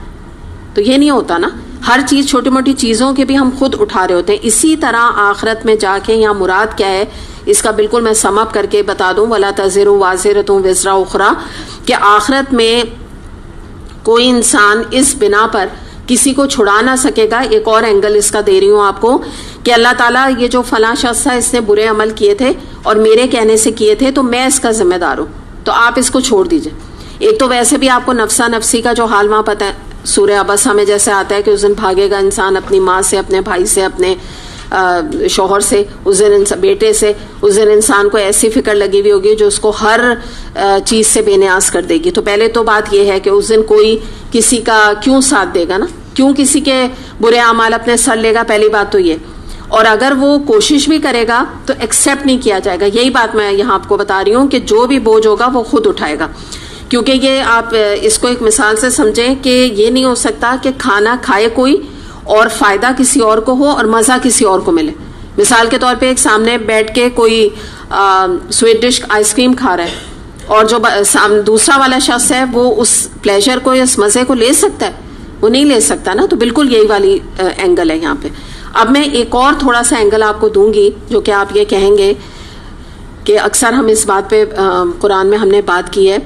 تو یہ نہیں ہوتا نا. ہر چیز چھوٹی موٹی چیزوں کے بھی ہم خود اٹھا رہے ہوتے ہیں. اسی طرح آخرت میں جا کے یہاں مراد کیا ہے اس کا بالکل میں سم اپ کر کے بتا دوں, وَلَا تَزِرُ وَازِرَةٌ وِزْرَ أُخْرَىٰ, کہ آخرت میں کوئی انسان اس بنا پر کسی کو چھڑا نہ سکے گا. ایک اور اینگل اس کا دے رہی ہوں آپ کو کہ اللہ تعالیٰ یہ جو فلاں شخص تھا اس نے برے عمل کیے تھے اور میرے کہنے سے کیے تھے تو میں اس کا ذمہ دار ہوں, تو آپ اس کو چھوڑ دیجئے. ایک تو ویسے بھی آپ کو نفسا نفسی کا جو حال وہاں پتہ ہے, سورہ عبسہ میں جیسے آتا ہے کہ اس دن بھاگے گا انسان اپنی ماں سے, اپنے بھائی سے, اپنے شوہر سے, اس دن بیٹے سے. اس دن انسان کو ایسی فکر لگی ہوئی ہوگی جو اس کو ہر چیز سے بے نیاز کر دے گی. تو پہلے تو بات یہ ہے کہ اس دن کوئی کسی کا کیوں ساتھ دے گا نا, کیوں کسی کے برے اعمال اپنے سر لے گا, پہلی بات تو یہ. اور اگر وہ کوشش بھی کرے گا تو ایکسیپٹ نہیں کیا جائے گا. یہی بات میں یہاں آپ کو بتا رہی ہوں کہ جو بھی بوجھ ہوگا وہ خود اٹھائے گا. کیونکہ یہ آپ اس کو ایک مثال سے سمجھیں کہ یہ نہیں ہو سکتا کہ کھانا کھائے کوئی اور فائدہ کسی اور کو ہو اور مزہ کسی اور کو ملے. مثال کے طور پہ ایک سامنے بیٹھ کے کوئی سویٹ ڈش آئس کریم کھا رہا ہے اور جو دوسرا والا شخص ہے وہ اس پلیجر کو یا اس مزے کو لے سکتا ہے؟ وہ نہیں لے سکتا نا. تو بالکل یہی والی اینگل ہے یہاں پہ. اب میں ایک اور تھوڑا سا اینگل آپ کو دوں گی جو کہ آپ یہ کہیں گے کہ اکثر ہم اس بات پہ قرآن میں ہم نے بات کی ہے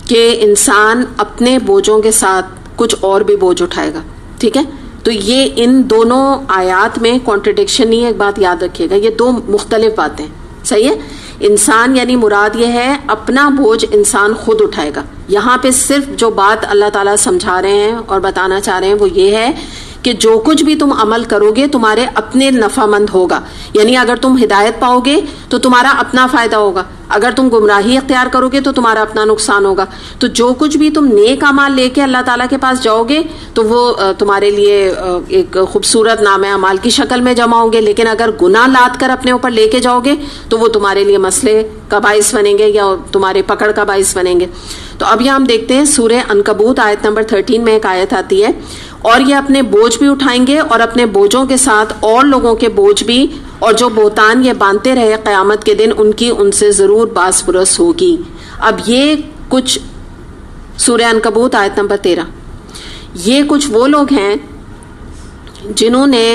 کہ انسان اپنے بوجھوں کے ساتھ کچھ اور بھی بوجھ اٹھائے گا. ٹھیک ہے, تو یہ ان دونوں آیات میں کانٹرڈکشن نہیں ہے, ایک بات یاد رکھیے گا, یہ دو مختلف باتیں. صحیح ہے, انسان یعنی مراد یہ ہے اپنا بوجھ انسان خود اٹھائے گا. یہاں پہ صرف جو بات اللہ تعالیٰ سمجھا رہے ہیں اور بتانا چاہ رہے ہیں وہ یہ ہے کہ جو کچھ بھی تم عمل کرو گے تمہارے اپنے نفع مند ہوگا. یعنی اگر تم ہدایت پاؤ گے تو تمہارا اپنا فائدہ ہوگا, اگر تم گمراہی اختیار کرو گے تو تمہارا اپنا نقصان ہوگا. تو جو کچھ بھی تم نیک اعمال لے کے اللہ تعالیٰ کے پاس جاؤ گے تو وہ تمہارے لیے ایک خوبصورت نامہ اعمال کی شکل میں جمع ہوں گے. لیکن اگر گناہ لاد کر اپنے اوپر لے کے جاؤ گے تو وہ تمہارے لیے مسئلے کا باعث بنیں گے یا تمہارے پکڑ کا باعث بنیں گے. تو اب یہاں ہم دیکھتے ہیں سورہ عنکبوت آیت نمبر 13 میں ایک آیت آتی ہے, اور یہ اپنے بوجھ بھی اٹھائیں گے اور اپنے بوجھوں کے ساتھ اور لوگوں کے بوجھ بھی, اور جو بہتان یہ باندھتے رہے قیامت کے دن ان کی ان سے ضرور باس پرس ہوگی. اب یہ کچھ سورہ عنکبوت آیت نمبر 13, یہ کچھ وہ لوگ ہیں جنہوں نے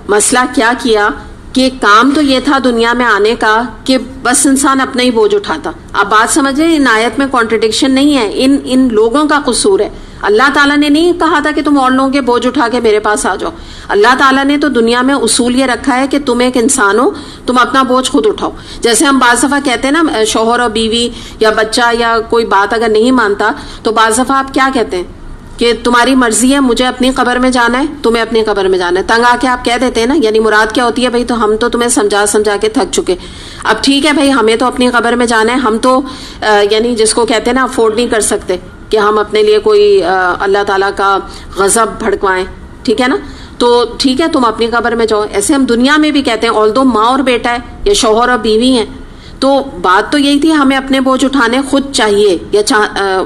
مسئلہ کیا کیا کہ کام تو یہ تھا دنیا میں آنے کا کہ بس انسان اپنا ہی بوجھ اٹھاتا. آپ بات سمجھیں, ان آیت میں کانٹرڈکشن نہیں ہے, ان لوگوں کا قصور ہے. اللہ تعالیٰ نے نہیں کہا تھا کہ تم اور لوگوں کے بوجھ اٹھا کے میرے پاس آ جاؤ. اللہ تعالیٰ نے تو دنیا میں اصول یہ رکھا ہے کہ تم ایک انسان ہو, تم اپنا بوجھ خود اٹھاؤ. جیسے ہم بعض دفعہ کہتے ہیں نا, شوہر اور بیوی یا بچہ یا کوئی بات اگر نہیں مانتا تو بعض دفعہ آپ کیا کہتے ہیں کہ تمہاری مرضی ہے, مجھے اپنی قبر میں جانا ہے, تمہیں اپنی قبر میں جانا ہے. تنگ آ کے آپ کہہ دیتے ہیں نا, یعنی مراد کیا ہوتی ہے, بھائی تو ہم تو تمہیں سمجھا کے تھک چکے, اب ٹھیک ہے بھائی ہمیں تو اپنی قبر میں جانا ہے. ہم تو یعنی جس کو کہتے ہیں نا افورڈ نہیں کر سکتے کہ ہم اپنے لیے کوئی اللہ تعالیٰ کا غضب بھڑکوائیں. ٹھیک ہے نا, تو ٹھیک ہے تم اپنی قبر میں جاؤ. ایسے ہم دنیا میں بھی کہتے ہیں, آلدو ماں اور بیٹا ہے یا شوہر اور بیوی ہیں, تو بات تو یہی تھی ہمیں اپنے بوجھ اٹھانے خود چاہیے یا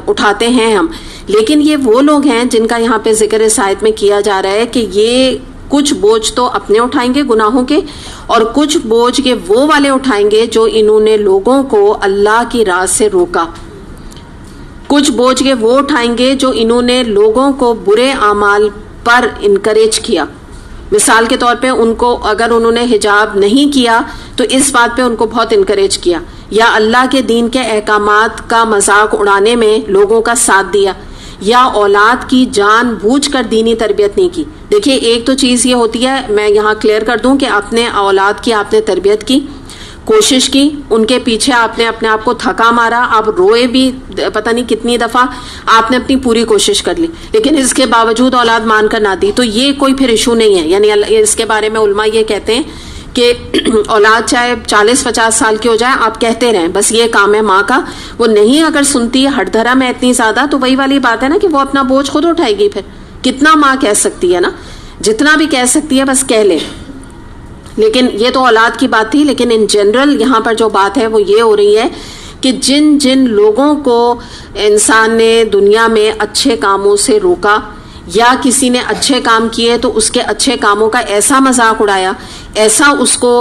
اٹھاتے ہیں ہم. لیکن یہ وہ لوگ ہیں جن کا یہاں پہ ذکر اس آیت میں کیا جا رہا ہے کہ یہ کچھ بوجھ تو اپنے اٹھائیں گے گناہوں کے, اور کچھ بوجھ کے وہ والے اٹھائیں گے جو انہوں نے لوگوں کو اللہ کی راہ سے روکا. کچھ بوجھ کے وہ اٹھائیں گے جو انہوں نے لوگوں کو برے اعمال پر انکریج کیا. مثال کے طور پہ ان کو اگر انہوں نے حجاب نہیں کیا تو اس بات پہ ان کو بہت انکریج کیا, یا اللہ کے دین کے احکامات کا مذاق اڑانے میں لوگوں کا ساتھ دیا, یا اولاد کی جان بوجھ کر دینی تربیت نہیں کی. دیکھیے ایک تو چیز یہ ہوتی ہے, میں یہاں کلیئر کر دوں کہ اپنے اولاد کی آپ نے تربیت کی, کوشش کی, ان کے پیچھے آپ نے اپنے آپ کو تھکا مارا, آپ روئے بھی پتہ نہیں کتنی دفعہ, آپ نے اپنی پوری کوشش کر لی, لیکن اس کے باوجود اولاد مان کر نہ دی, تو یہ کوئی پھر ایشو نہیں ہے. یعنی اس کے بارے میں علماء یہ کہتے ہیں کہ اولاد چاہے 40-50 سال کی ہو جائے, آپ کہتے رہیں, بس یہ کام ہے ماں کا. وہ نہیں اگر سنتی ہے ہٹ دھرا میں اتنی زیادہ, تو وہی والی بات ہے نا کہ وہ اپنا بوجھ خود اٹھائے گی. پھر کتنا ماں کہہ سکتی ہے نا, جتنا بھی کہہ سکتی ہے بس کہہ لے. لیکن یہ تو اولاد کی بات تھی, لیکن ان جنرل یہاں پر جو بات ہے وہ یہ ہو رہی ہے کہ جن جن لوگوں کو انسان نے دنیا میں اچھے کاموں سے روکا, یا کسی نے اچھے کام کیے تو اس کے اچھے کاموں کا ایسا مذاق اڑایا, ایسا اس کو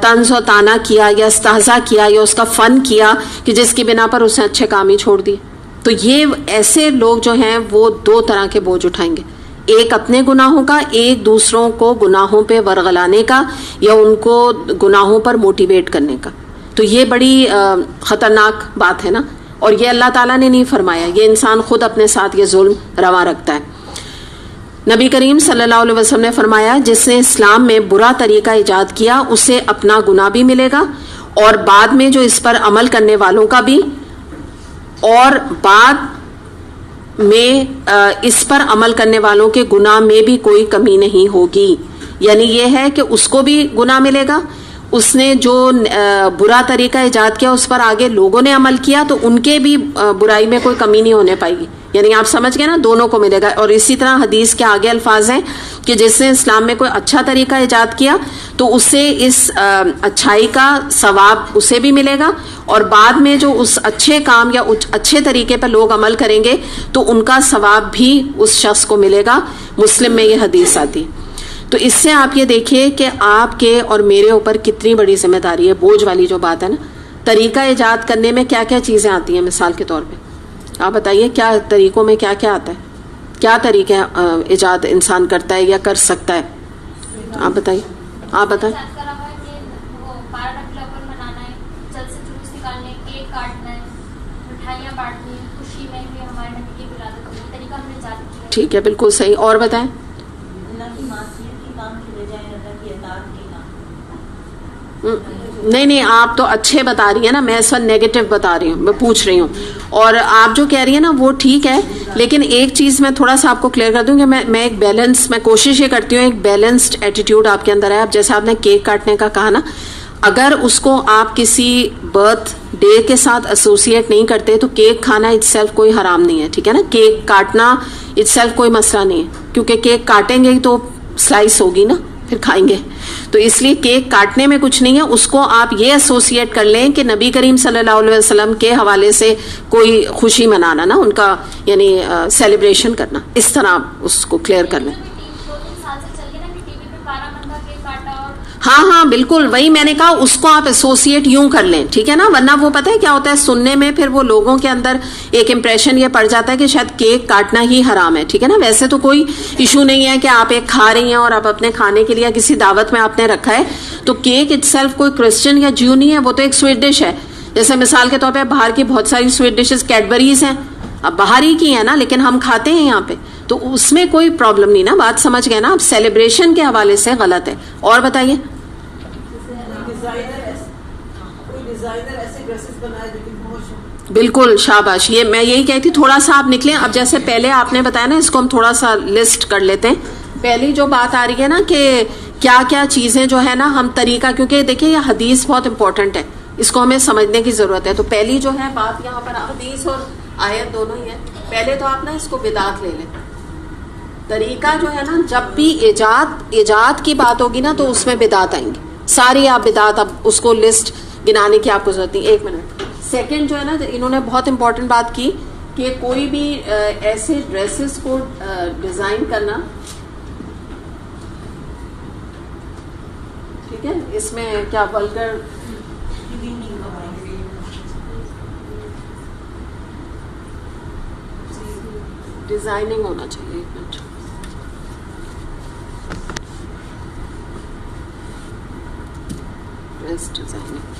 طنز و طعنہ کیا یا استہزاء کیا یا اس کا فن کیا کہ جس کی بنا پر اس نے اچھے کام ہی چھوڑ دیے. تو یہ ایسے لوگ جو ہیں وہ دو طرح کے بوجھ اٹھائیں گے, ایک اپنے گناہوں کا, ایک دوسروں کو گناہوں پہ ورغلانے کا یا ان کو گناہوں پر موٹیویٹ کرنے کا. تو یہ بڑی خطرناک بات ہے نا, اور یہ اللہ تعالیٰ نے نہیں فرمایا, یہ انسان خود اپنے ساتھ یہ ظلم روا رکھتا ہے. نبی کریم صلی اللہ علیہ وسلم نے فرمایا جس نے اسلام میں برا طریقہ ایجاد کیا اسے اپنا گناہ بھی ملے گا, اور بعد میں جو اس پر عمل کرنے والوں کا بھی, اور بعد میں اس پر عمل کرنے والوں کے گناہ میں بھی کوئی کمی نہیں ہوگی. یعنی یہ ہے کہ اس کو بھی گناہ ملے گا, اس نے جو برا طریقہ ایجاد کیا اس پر آگے لوگوں نے عمل کیا تو ان کے بھی برائی میں کوئی کمی نہیں ہونے پائے گی. یعنی آپ سمجھ گئے نا, دونوں کو ملے گا. اور اسی طرح حدیث کے آگے الفاظ ہیں کہ جس نے اسلام میں کوئی اچھا طریقہ ایجاد کیا تو اسے اس اچھائی کا ثواب اسے بھی ملے گا, اور بعد میں جو اس اچھے کام یا اچھے طریقے پر لوگ عمل کریں گے تو ان کا ثواب بھی اس شخص کو ملے گا. مسلم میں یہ حدیث آتی. تو اس سے آپ یہ دیکھیے کہ آپ کے اور میرے اوپر کتنی بڑی ذمہ داری ہے, بوجھ والی جو بات ہے نا. طریقہ ایجاد کرنے میں کیا کیا چیزیں آتی ہیں, مثال کے طور پہ آپ بتائیے کیا طریقوں میں کیا کیا آتا ہے, کیا طریقے ایجاد انسان کرتا ہے یا کر سکتا ہے, آپ بتائیے, آپ بتائیں. ٹھیک ہے, بالکل صحیح. اور بتائیں. نہیں آپ تو اچھے بتا رہی ہیں نا, میں اس وقت نیگیٹو بتا رہی ہوں, میں پوچھ رہی ہوں. اور آپ جو کہہ رہی ہیں نا وہ ٹھیک ہے, لیکن ایک چیز میں تھوڑا سا آپ کو کلیئر کر دوں کہ میں ایک بیلنس, میں کوشش یہ کرتی ہوں ایک بیلنسڈ ایٹیٹیوڈ آپ کے اندر ہے. اب جیسے آپ نے کیک کاٹنے کا کہا نا, اگر اس کو آپ کسی برتھ ڈے کے ساتھ ایسوسیٹ نہیں کرتے تو کیک کھانا اٹ سیلف کوئی حرام نہیں ہے, ٹھیک ہے نا. کیک کاٹنا اٹ سیلف کوئی مسئلہ نہیں ہے, کیونکہ کیک کاٹیں گے تو سلائس ہوگی نا, پھر کھائیں گے. تو اس لیے کیک کاٹنے میں کچھ نہیں ہے, اس کو آپ یہ ایسوسیٹ کر لیں کہ نبی کریم صلی اللہ علیہ وسلم کے حوالے سے کوئی خوشی منانا نا, ان کا یعنی سیلیبریشن کرنا, اس طرح اس کو کلیئر کر لیں. ہاں بالکل, وہی میں نے کہا, اس کو آپ ایسوسیٹ یوں کر لیں, ٹھیک ہے نا. ورنہ وہ پتہ ہے کیا ہوتا ہے, سننے میں پھر وہ لوگوں کے اندر ایک امپریشن یہ پڑ جاتا ہے کہ شاید کیک کاٹنا ہی حرام ہے, ٹھیک ہے نا. ویسے تو کوئی ایشو نہیں ہے کہ آپ ایک کھا رہی ہیں اور آپ اپنے کھانے کے لیے کسی دعوت میں آپ نے رکھا ہے, تو کیک اٹ سیلف کوئی کرسچن یا جیو نہیں ہے, وہ تو ایک سویٹ ڈش ہے. جیسے مثال کے طور پہ باہر کی بہت ساری سویٹ ڈشز کیڈبریز ہیں, اب باہر ہی کی ہیں نا, لیکن ہم کھاتے ہیں یہاں پہ, تو اس میں کوئی پرابلم نہیں نا. بات سمجھ گئے نا آپ, سیلیبریشن کے حوالے سے غلط ہے. اور بتائیے. بالکل, شاباش, یہ میں یہی کہتی, تھوڑا سا آپ نکلیں. اب جیسے پہلے آپ نے بتایا نا, اس کو ہم تھوڑا سا لسٹ کر لیتے ہیں. پہلی جو بات آ رہی ہے نا کہ کیا کیا چیزیں جو ہے نا ہم طریقہ, کیونکہ دیکھیں یہ حدیث بہت امپورٹنٹ ہے, اس کو ہمیں سمجھنے کی ضرورت ہے. تو پہلی جو ہے بات یہاں پر حدیث اور آیت دونوں ہی ہے. پہلے تو آپ نا اس کو بدعت لے لیں. طریقہ جو ہے نا, جب بھی ایجاد کی بات ہوگی نا تو اس میں بدعت آئیں گی ساری. آپ بدعت, اب اس کو لسٹ گنانے کی آپ کو ضرورت نہیں. ایک منٹ. سیکنڈ جو ہے نا, انہوں نے بہت امپورٹنٹ بات کی کہ کوئی بھی ایسے ڈریسز کو ڈیزائن کرنا, ٹھیک ہے, اس میں کیا ولگر ڈیزائننگ ہونا چاہیے. ایک منٹ. Dress designing.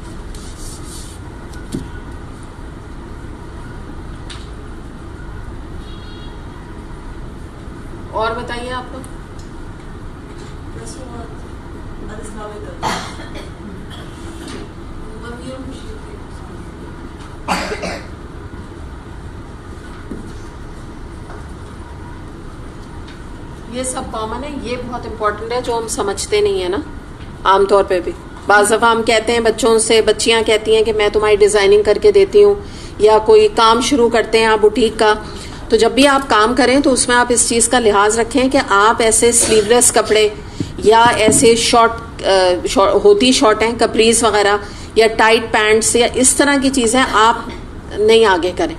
اور بتائیے آپ لوگ. یہ سب کامن ہے, یہ بہت امپورٹنٹ ہے جو ہم سمجھتے نہیں ہیں نا عام طور پہ بھی. بعض دفعہ ہم کہتے ہیں بچوں سے, بچیاں کہتی ہیں کہ میں تمہاری ڈیزائننگ کر کے دیتی ہوں, یا کوئی کام شروع کرتے ہیں آپ بوٹیک کا, تو جب بھی آپ کام کریں تو اس میں آپ اس چیز کا لحاظ رکھیں کہ آپ ایسے سلیو لیس کپڑے یا ایسے شارٹ ہوتی شارٹ ہیں کپریز وغیرہ یا ٹائٹ پینٹس یا اس طرح کی چیزیں آپ نہیں آگے کریں,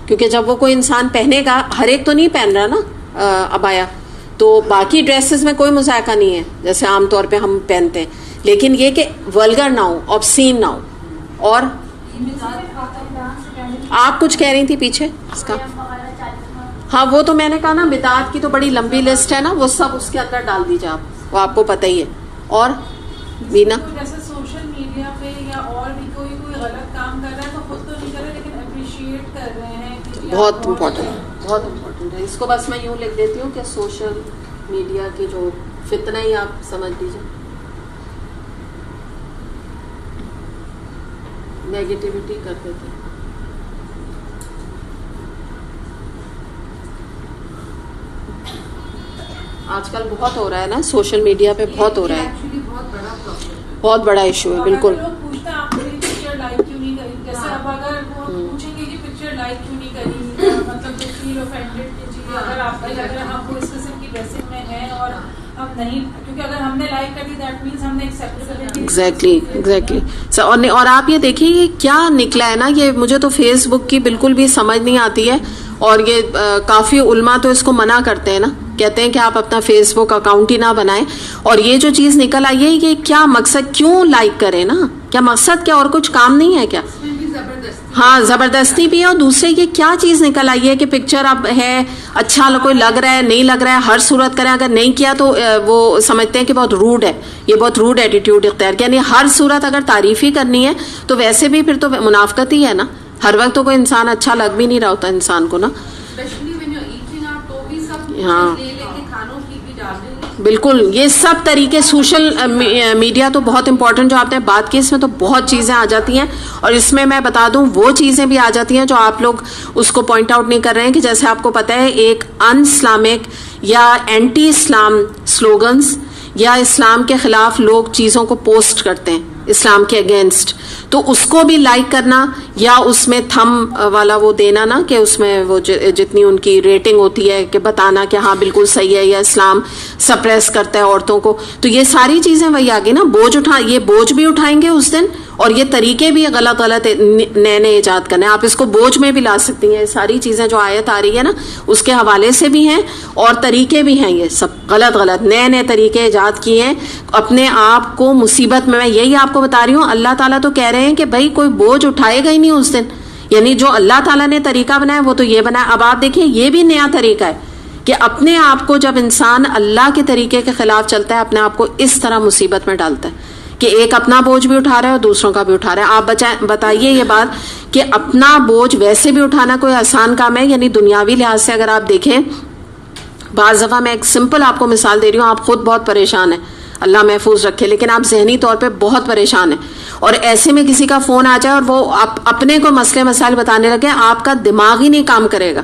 کیونکہ جب وہ کوئی انسان پہنے گا, ہر ایک تو نہیں پہن رہا نا عبایا, تو باقی ڈریسز میں کوئی مذائقہ نہیں ہے جیسے عام طور پہ ہم پہنتے ہیں, لیکن یہ کہ ولگر نہ ہو, آبسین نہ ہو. اور آپ کچھ کہہ رہی تھی پیچھے اس کا؟ ہاں وہ تو میں نے کہا نا, بدعات کی تو بڑی لمبی لسٹ ہے نا, وہ سب اس کے اندر ڈال دیجیے آپ, وہ آپ کو پتہ ہی ہے. اور بینا جیسے سوشل میڈیا پہ یا اور بھی کوئی غلط کام کر رہا ہے تو خود تو نہیں کر رہے لیکن اپریشیٹ کر رہے ہیں, بہت امپورٹنٹ ہے. اس کو بس میں یوں لکھ دیتی ہوں کہ سوشل میڈیا کی جو فتنہ ہی آپ سمجھ لیجیے, نیگیٹیوٹی کر دیتے ہیں. آج کل بہت ہو رہا ہے نا سوشل میڈیا پہ, بہت ہو رہا ہے, بہت بڑا ایشو ہے. بالکل جیسے اب اگر وہ پوچھیں گے کہ پکچر لائک کیوں نہیں کری, مطلب جو فیل آفینڈیڈ کی چیز اگر آپ کا لگ رہا ہے ہم وہ اس قسم کی ڈریسنگ میں ہیں اور ہم نہیں, کیونکہ اگر ہم نے لائک کر دی دیٹ مینس ہم نے ایکسیپٹ کر دی. ایگزیکٹلی. اور آپ یہ دیکھیے یہ کیا نکلا ہے نا, یہ مجھے تو فیس بک کی بالکل بھی سمجھ نہیں آتی ہے, اور یہ کافی علماء تو اس کو منع کرتے ہیں نا, کہتے ہیں کہ آپ اپنا فیس بک اکاؤنٹ ہی نہ بنائیں. اور یہ جو چیز نکل آئی ہے یہ کیا مقصد, کیوں لائک کریں نا, کیا مقصد, کیا اور کچھ کام نہیں ہے کیا؟ ہاں زبردستی بھی ہے. اور دوسرے یہ کیا چیز نکل آئی ہے کہ پکچر اب ہے, اچھا کوئی لگ رہا ہے, نہیں لگ رہا ہے, ہر صورت کریں, اگر نہیں کیا تو وہ سمجھتے ہیں کہ بہت روڈ ہے, یہ بہت روڈ ایٹیٹیوڈ اختیار کیا. یعنی ہر صورت اگر تعریف ہی کرنی ہے تو ویسے بھی پھر تو منافقت ہی ہے نا, ہر وقت تو کوئی انسان اچھا لگ بھی نہیں رہا ہوتا انسان کو نا. ہاں بالکل. یہ سب طریقے سوشل میڈیا تو بہت امپورٹنٹ جو آپ نے بات کی, اس میں تو بہت چیزیں آ جاتی ہیں, اور اس میں میں بتا دوں وہ چیزیں بھی آ جاتی ہیں جو آپ لوگ اس کو پوائنٹ آؤٹ نہیں کر رہے ہیں, کہ جیسے آپ کو پتہ ہے ایک ان اسلامک یا اینٹی اسلام سلوگنز یا اسلام کے خلاف لوگ چیزوں کو پوسٹ کرتے ہیں اسلام کے اگینسٹ, تو اس کو بھی لائک کرنا یا اس میں تھم والا وہ دینا نا, کہ اس میں وہ جتنی ان کی ریٹنگ ہوتی ہے کہ بتانا کہ ہاں بالکل صحیح ہے یا اسلام سپریس کرتا ہے عورتوں کو, تو یہ ساری چیزیں وہی آگے نا, یہ بوجھ بھی اٹھائیں گے اس دن, اور یہ طریقے بھی غلط نئے ایجاد کرنے. آپ اس کو بوجھ میں بھی لا سکتی ہیں, ساری چیزیں جو آیت آ رہی ہے نا اس کے حوالے سے بھی ہیں, اور طریقے بھی ہیں, یہ سب غلط نئے طریقے ایجاد کیے ہیں اپنے آپ کو مصیبت میں یہی آپ کو بتا رہی ہوں. اللہ تعالیٰ تو کہہ رہے ہیں کہ بھائی کوئی بوجھ اٹھائے گا ہی نہیں اس دن, یعنی جو اللہ تعالیٰ نے طریقہ بنایا وہ تو یہ بنایا. اب آپ دیکھیں یہ بھی نیا طریقہ ہے کہ اپنے آپ کو جب انسان اللہ کے طریقے کے خلاف چلتا ہے اپنے آپ کو اس طرح مصیبت میں ڈالتا ہے کہ ایک اپنا بوجھ بھی اٹھا رہا ہے اور دوسروں کا بھی اٹھا رہا ہے. آپ بتائیے یہ بات کہ اپنا بوجھ ویسے بھی اٹھانا کوئی آسان کام ہے, یعنی دنیاوی لحاظ سے اگر آپ دیکھیں, بعض دفعہ میں ایک سمپل آپ کو مثال دے رہی ہوں, آپ خود بہت پریشان ہیں, اللہ محفوظ رکھے, لیکن آپ ذہنی طور پہ بہت پریشان ہیں, اور ایسے میں کسی کا فون آ جائے اور وہ اپنے کو مسئلے مسائل بتانے لگے, آپ کا دماغ ہی نہیں کام کرے گا,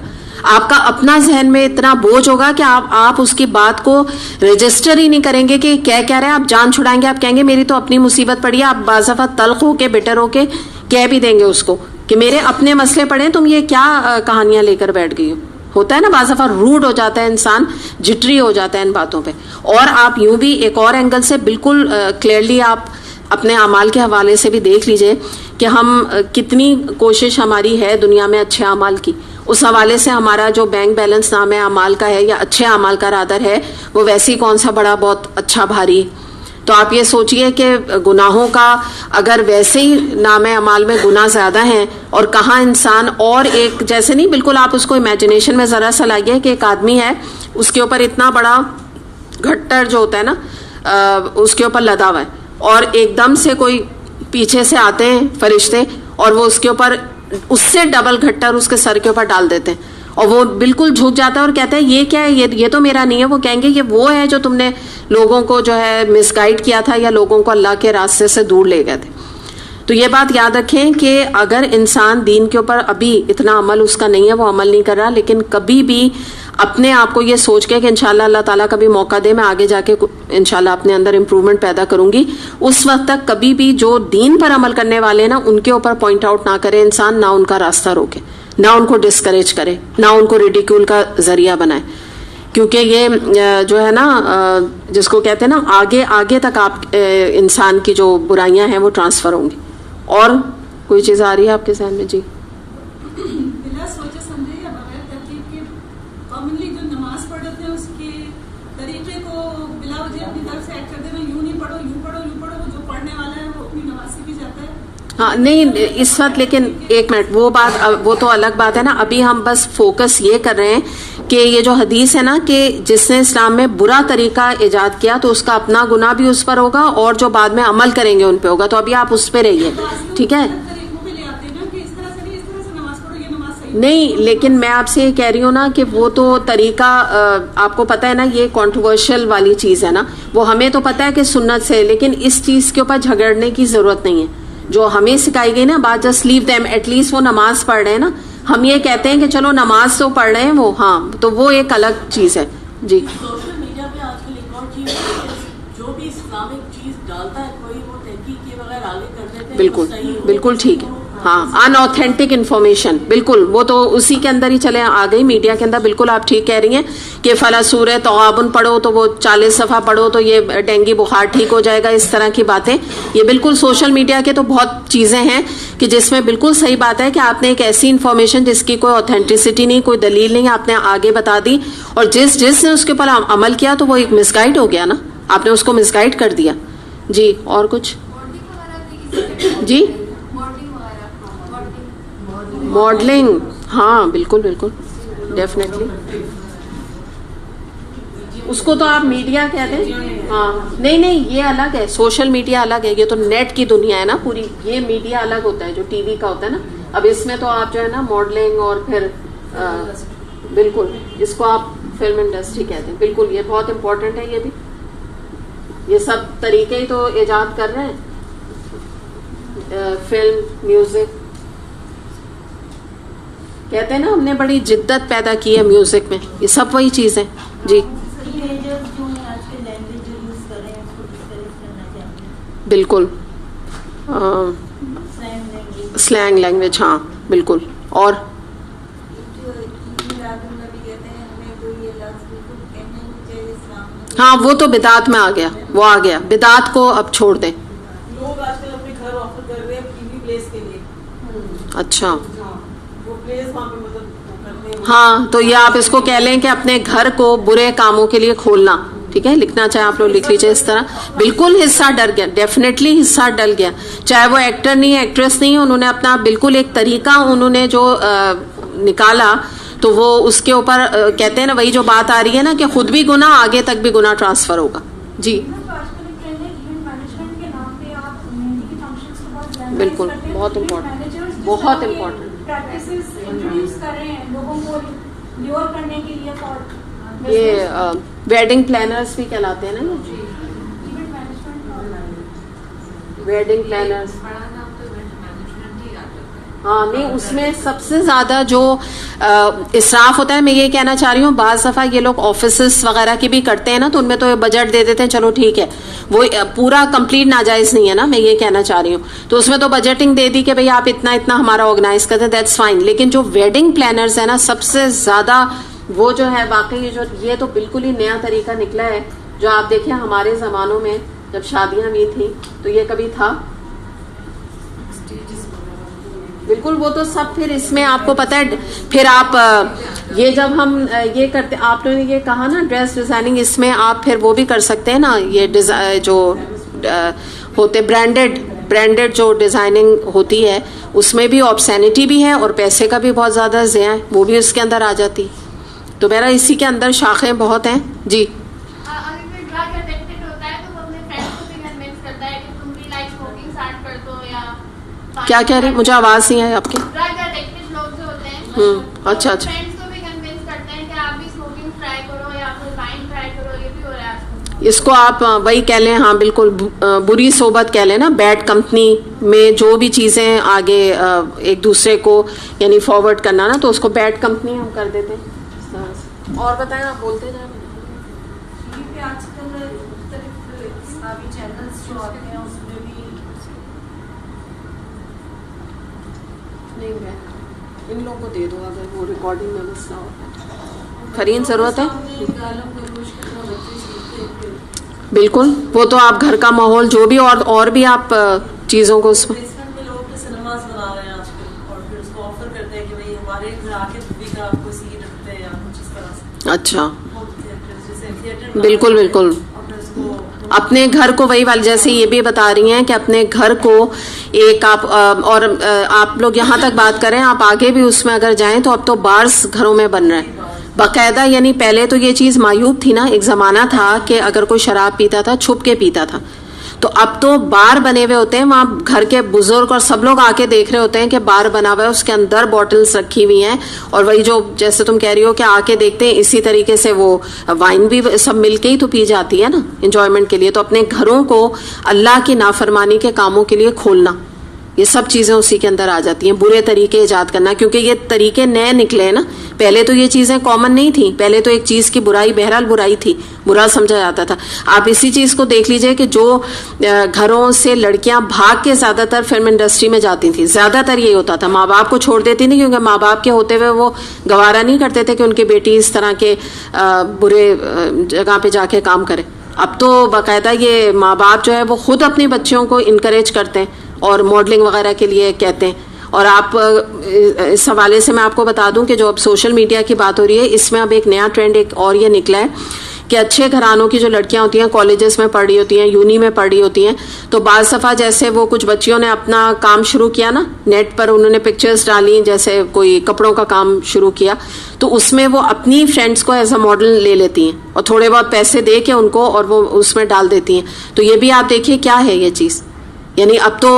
آپ کا اپنا ذہن میں اتنا بوجھ ہوگا کہ آپ اس کی بات کو رجسٹر ہی نہیں کریں گے کہ کیا کہہ رہے ہیں, آپ جان چھڑائیں گے, آپ کہیں گے میری تو اپنی مصیبت پڑی ہے. آپ بعض دفعہ تلخ ہو کے بٹر ہو کے کہہ بھی دیں گے اس کو کہ میرے اپنے مسئلے پڑے, تم یہ کیا کہانیاں لے کر بیٹھ گئی ہو. ہوتا ہے نا بعض دفعہ روڈ ہو جاتا ہے انسان, جٹری ہو جاتا ہے ان باتوں پہ. اور آپ یوں بھی ایک اور اینگل سے بالکل کلیئرلی آپ اپنے اعمال کے حوالے سے بھی دیکھ لیجئے کہ ہم کتنی کوشش ہماری ہے دنیا میں اچھے اعمال کی, اس حوالے سے ہمارا جو بینک بیلنس نام اعمال کا ہے یا اچھے اعمال کا رادر ہے وہ ویسے ہی کون سا بڑا بہت اچھا بھاری. تو آپ یہ سوچئے کہ گناہوں کا اگر ویسے ہی نام اعمال میں گناہ زیادہ ہیں, اور کہاں انسان اور ایک جیسے نہیں, بالکل آپ اس کو امیجنیشن میں ذرا سا لائیے کہ ایک آدمی ہے, اس کے اوپر اتنا بڑا گھٹر جو ہوتا ہے نا اس کے اوپر لدا ہوا ہے, اور ایک دم سے کوئی پیچھے سے آتے ہیں فرشتے اور وہ اس کے اوپر اس سے ڈبل گھٹر اس کے سر کے اوپر ڈال دیتے ہیں, اور وہ بالکل جھک جاتا ہے اور کہتا ہے یہ کیا ہے, یہ تو میرا نہیں ہے. وہ کہیں گے یہ وہ ہے جو تم نے لوگوں کو جو ہے مس گائیڈ کیا تھا یا لوگوں کو اللہ کے راستے سے دور لے گئے تھے. تو یہ بات یاد رکھیں کہ اگر انسان دین کے اوپر ابھی اتنا عمل اس کا نہیں ہے, وہ عمل نہیں کر رہا, لیکن کبھی بھی اپنے آپ کو یہ سوچ کے کہ انشاءاللہ اللہ تعالیٰ کبھی موقع دے, میں آگے جا کے انشاءاللہ اپنے اندر امپروومنٹ پیدا کروں گی, اس وقت تک کبھی بھی جو دین پر عمل کرنے والے نا ان کے اوپر پوائنٹ آؤٹ نہ کرے انسان, نہ ان کا راستہ روکے, نہ ان کو ڈسکریج کرے, نہ ان کو ریڈیکیول کا ذریعہ بنائے, کیونکہ یہ جو ہے نا جس کو کہتے ہیں نا آگے آگے تک آپ انسان کی جو برائیاں ہیں وہ ٹرانسفر ہوں گی. اور کوئی چیز آ رہی ہے آپ کے ذہن میں؟ جی بلا سوچے سمجھے یا بغیر ترتیب کے کامنلی جو نماز پڑھتے ہیں اس کے طریقے کو بلا وجہ اپنی طرف سے ایڈ کر دینا, یوں نہیں پڑھو یوں پڑھو یوں پڑھو, وہ جو پڑھنے والا ہے وہ اپنی نماز سے بھی جاتا ہے. ہاں نہیں اس وقت, لیکن ایک منٹ, وہ بات وہ تو الگ بات ہے نا. ابھی ہم بس فوکس یہ کر رہے ہیں کہ یہ جو حدیث ہے نا کہ جس نے اسلام میں برا طریقہ ایجاد کیا تو اس کا اپنا گناہ بھی اس پر ہوگا اور جو بعد میں عمل کریں گے ان پہ ہوگا. تو ابھی آپ اس پہ رہیے, ٹھیک ہے؟ نہیں, لیکن میں آپ سے یہ کہہ رہی ہوں نا کہ وہ تو طریقہ آپ کو پتہ ہے نا, یہ کنٹروورشل والی چیز ہے نا, وہ ہمیں تو پتہ ہے کہ سنت سے, لیکن اس چیز کے اوپر جھگڑنے کی ضرورت نہیں ہے. جو ہمیں سکھائی گئی نا بات, just leave them, at least وہ نماز پڑھ رہے ہیں نا, ہم یہ کہتے ہیں کہ چلو نماز تو پڑھ رہے ہیں وہ, ہاں تو وہ ایک الگ چیز ہے. جی سوشل میڈیا پہ آج کل ایک اور چیز ہے, جو بھی اسلامک چیز ڈالتا ہے کوئی, وہ تحقیق کے بغیر آگے کر دیتے ہیں. بالکل بالکل ٹھیک ہے, ہاں ان اوتھینٹک انفارمیشن, بالکل وہ تو اسی کے اندر ہی چلے آ گئی میڈیا کے اندر. بالکل آپ ٹھیک کہہ رہی ہیں کہ فلاں سورہ تغابن پڑھو تو وہ 40 صفحہ پڑھو تو یہ ڈینگی بخار ٹھیک ہو جائے گا, اس طرح کی باتیں. یہ بالکل سوشل میڈیا کے تو بہت چیزیں ہیں کہ جس میں بالکل صحیح بات ہے کہ آپ نے ایک ایسی انفارمیشن جس کی کوئی اوتھینٹسٹی نہیں, کوئی دلیل نہیں, آپ نے آگے بتا دی, اور جس نے اس کے اوپر عمل کیا تو وہ ایک مس گائڈ ہو گیا نا, آپ نے اس کو مس گائڈ کر دیا. جی اور کچھ؟ جی ماڈلنگ, ہاں بالکل بالکل ڈیفینیٹلی, اس کو تو آپ میڈیا کہتے ہیں. ہاں نہیں یہ الگ ہے, سوشل میڈیا الگ ہے, یہ تو نیٹ کی دنیا ہے نا پوری, یہ میڈیا الگ ہوتا ہے جو ٹی وی کا ہوتا ہے نا. اب اس میں تو آپ جو ہے نا ماڈلنگ اور پھر بالکل اس کو آپ فلم انڈسٹری کہتے ہیں. بالکل یہ بہت امپورٹنٹ ہے, یہ بھی یہ سب طریقے ہی تو ایجاد کر رہے ہیں, فلم, میوزک. کہتے ہیں نا ہم نے بڑی جدت پیدا کی ہے میوزک میں, یہ سب وہی چیز ہے. جی بالکل سلینگ لینگویج, ہاں بالکل. اور ہاں وہ تو بدعت میں آ گیا, وہ آ گیا, بدعت کو اب چھوڑ دیں. لوگ آج کل اپنے گھر آفر کر رہے ہیں ٹی وی پلیس کے لیے. اچھا وہ پلیس وہاں پہ مطلب, ہاں تو یہ آپ اس کو کہہ لیں کہ اپنے گھر کو برے کاموں کے لیے کھولنا, ٹھیک ہے, لکھنا چاہے آپ لوگ لکھ لیجیے اس طرح. بالکل حصہ ڈل گیا, ڈیفینیٹلی حصہ ڈل گیا, چاہے وہ ایکٹر نہیں ایکٹریس نہیں, انہوں نے اپنا بالکل ایک طریقہ انہوں نے جو نکالا تو وہ اس کے اوپر کہتے ہیں نا وہی جو بات آ رہی ہے نا کہ خود بھی گناہ آگے تک بھی گناہ ٹرانسفر ہوگا. جی بالکل بہت امپورٹنٹ, بہت امپورٹنٹ. یہ ویڈنگ پلانرز بھی کہلاتے ہیں نا, ویڈنگ پلانرز. ہاں نہیں, اس میں سب سے زیادہ جو اسراف ہوتا ہے, میں یہ کہنا چاہ رہی ہوں, بعض دفعہ یہ لوگ آفیسز وغیرہ کی بھی کرتے ہیں نا, تو ان میں تو بجٹ دے دیتے ہیں, چلو ٹھیک ہے, وہ پورا کمپلیٹ ناجائز نہیں ہے نا, میں یہ کہنا چاہ رہی ہوں. تو اس میں تو بجٹنگ دے دی کہ بھئی آپ اتنا ہمارا آرگنائز کرتے ہیں, دیٹس فائن. لیکن جو ویڈنگ پلانرز ہیں نا, سب سے زیادہ وہ جو ہے واقعی یہ تو بالکل ہی نیا طریقہ نکلا ہے. جو آپ دیکھیں ہمارے زمانوں میں جب شادیاں بھی تھیں تو یہ کبھی تھا, بالکل وہ تو سب. پھر اس میں آپ کو پتا ہے, پھر آپ یہ جب ہم یہ کرتے, آپ نے یہ کہا نا ڈریس ڈیزائننگ, اس میں آپ پھر وہ بھی کر سکتے ہیں نا, یہ جو ہوتے برانڈیڈ جو ڈیزائننگ ہوتی ہے, اس میں بھی آبسینٹی بھی ہے اور پیسے کا بھی بہت زیادہ ضیاع ہے, وہ بھی اس کے اندر آ جاتی. تو میرا اسی کے اندر شاخیں بہت ہیں. جی کیا کہہ رہی, مجھے آواز نہیں آئی آپ کی. اچھا اس کو آپ وہی کہہ لیں, ہاں بالکل بری صحبت کہہ لیں نا, بیڈ کمپنی میں جو بھی چیزیں آگے ایک دوسرے کو یعنی فارورڈ کرنا نا, تو اس کو بیڈ کمپنی ہم کر دیتے ہیں. اور بتائیں, آپ بولتے جائیں. آج کل مختلف اسلامی چینلز جو آتے ہیں اس میں بھی نہیں, ان لوگوں کو دے دو اگر وہ ریکارڈنگ میں مسئلہ ہوتا ہے. فرین ضرورت ہے بالکل, وہ تو آپ گھر کا ماحول جو بھی اور بھی آپ چیزوں کو اس میں لوگ سنیماز بنا رہے ہیں آج کل, اور پھر اس کو آفر کرتے ہیں کہ بھائی ہمارے گھر آ کے بھی کا آپ کو سین رکھتے ہیں یا کچھ اس طرح سے. اچھا, بالکل بالکل. اپنے گھر کو وہی والی جیسے یہ بھی بتا رہی ہیں کہ اپنے گھر کو ایک آپ اور آپ لوگ یہاں تک بات کریں, آپ آگے بھی اس میں اگر جائیں تو اب تو بارز گھروں میں بن رہے ہیں باقاعدہ. یعنی پہلے تو یہ چیز معیوب تھی نا, ایک زمانہ تھا کہ اگر کوئی شراب پیتا تھا چھپ کے پیتا تھا, تو اب تو بار بنے ہوئے ہوتے ہیں, وہاں گھر کے بزرگ اور سب لوگ آ کے دیکھ رہے ہوتے ہیں کہ بار بنا ہوا ہے, اس کے اندر بوٹلز رکھی ہوئی ہیں, اور وہی جو جیسے تم کہہ رہی ہو کہ آ کے دیکھتے ہیں, اسی طریقے سے وہ وائن بھی سب مل کے ہی تو پی جاتی ہے نا انجوائمنٹ کے لیے. تو اپنے گھروں کو اللہ کی نافرمانی کے کاموں کے لیے کھولنا, یہ سب چیزیں اسی کے اندر آ جاتی ہیں. برے طریقے ایجاد کرنا, کیونکہ یہ طریقے نئے نکلے ہیں نا, پہلے تو یہ چیزیں کامن نہیں تھیں. پہلے تو ایک چیز کی برائی بہرحال برائی تھی, برا سمجھا جاتا تھا. آپ اسی چیز کو دیکھ لیجئے کہ جو گھروں سے لڑکیاں بھاگ کے زیادہ تر فلم انڈسٹری میں جاتی تھیں, زیادہ تر یہ ہوتا تھا. ماں باپ کو چھوڑ دیتی نہیں, کیونکہ ماں باپ کے ہوتے ہوئے وہ گوارا نہیں کرتے تھے کہ ان کی بیٹی اس طرح کے برے جگہ پہ جا کے کام کرے. اب تو باقاعدہ یہ ماں باپ جو ہے وہ خود اپنے بچوں کو انکریج کرتے ہیں اور ماڈلنگ وغیرہ کے لیے کہتے ہیں. اور آپ اس حوالے سے میں آپ کو بتا دوں کہ جو اب سوشل میڈیا کی بات ہو رہی ہے, اس میں اب ایک نیا ٹرینڈ ایک اور یہ نکلا ہے کہ اچھے گھرانوں کی جو لڑکیاں ہوتی ہیں, کالجز میں پڑھ رہی ہوتی ہیں, یونی میں پڑھ رہی ہوتی ہیں, تو بعض دفعہ جیسے وہ کچھ بچیوں نے اپنا کام شروع کیا نا نیٹ پر, انہوں نے پکچرز ڈالی, جیسے کوئی کپڑوں کا کام شروع کیا, تو اس میں وہ اپنی فرینڈس کو ایز اے ماڈل لے لیتی ہیں اور تھوڑے بہت پیسے دے کے ان کو, اور وہ اس میں ڈال دیتی ہیں. تو یہ بھی آپ دیکھیے کیا ہے یہ چیز. یعنی اب تو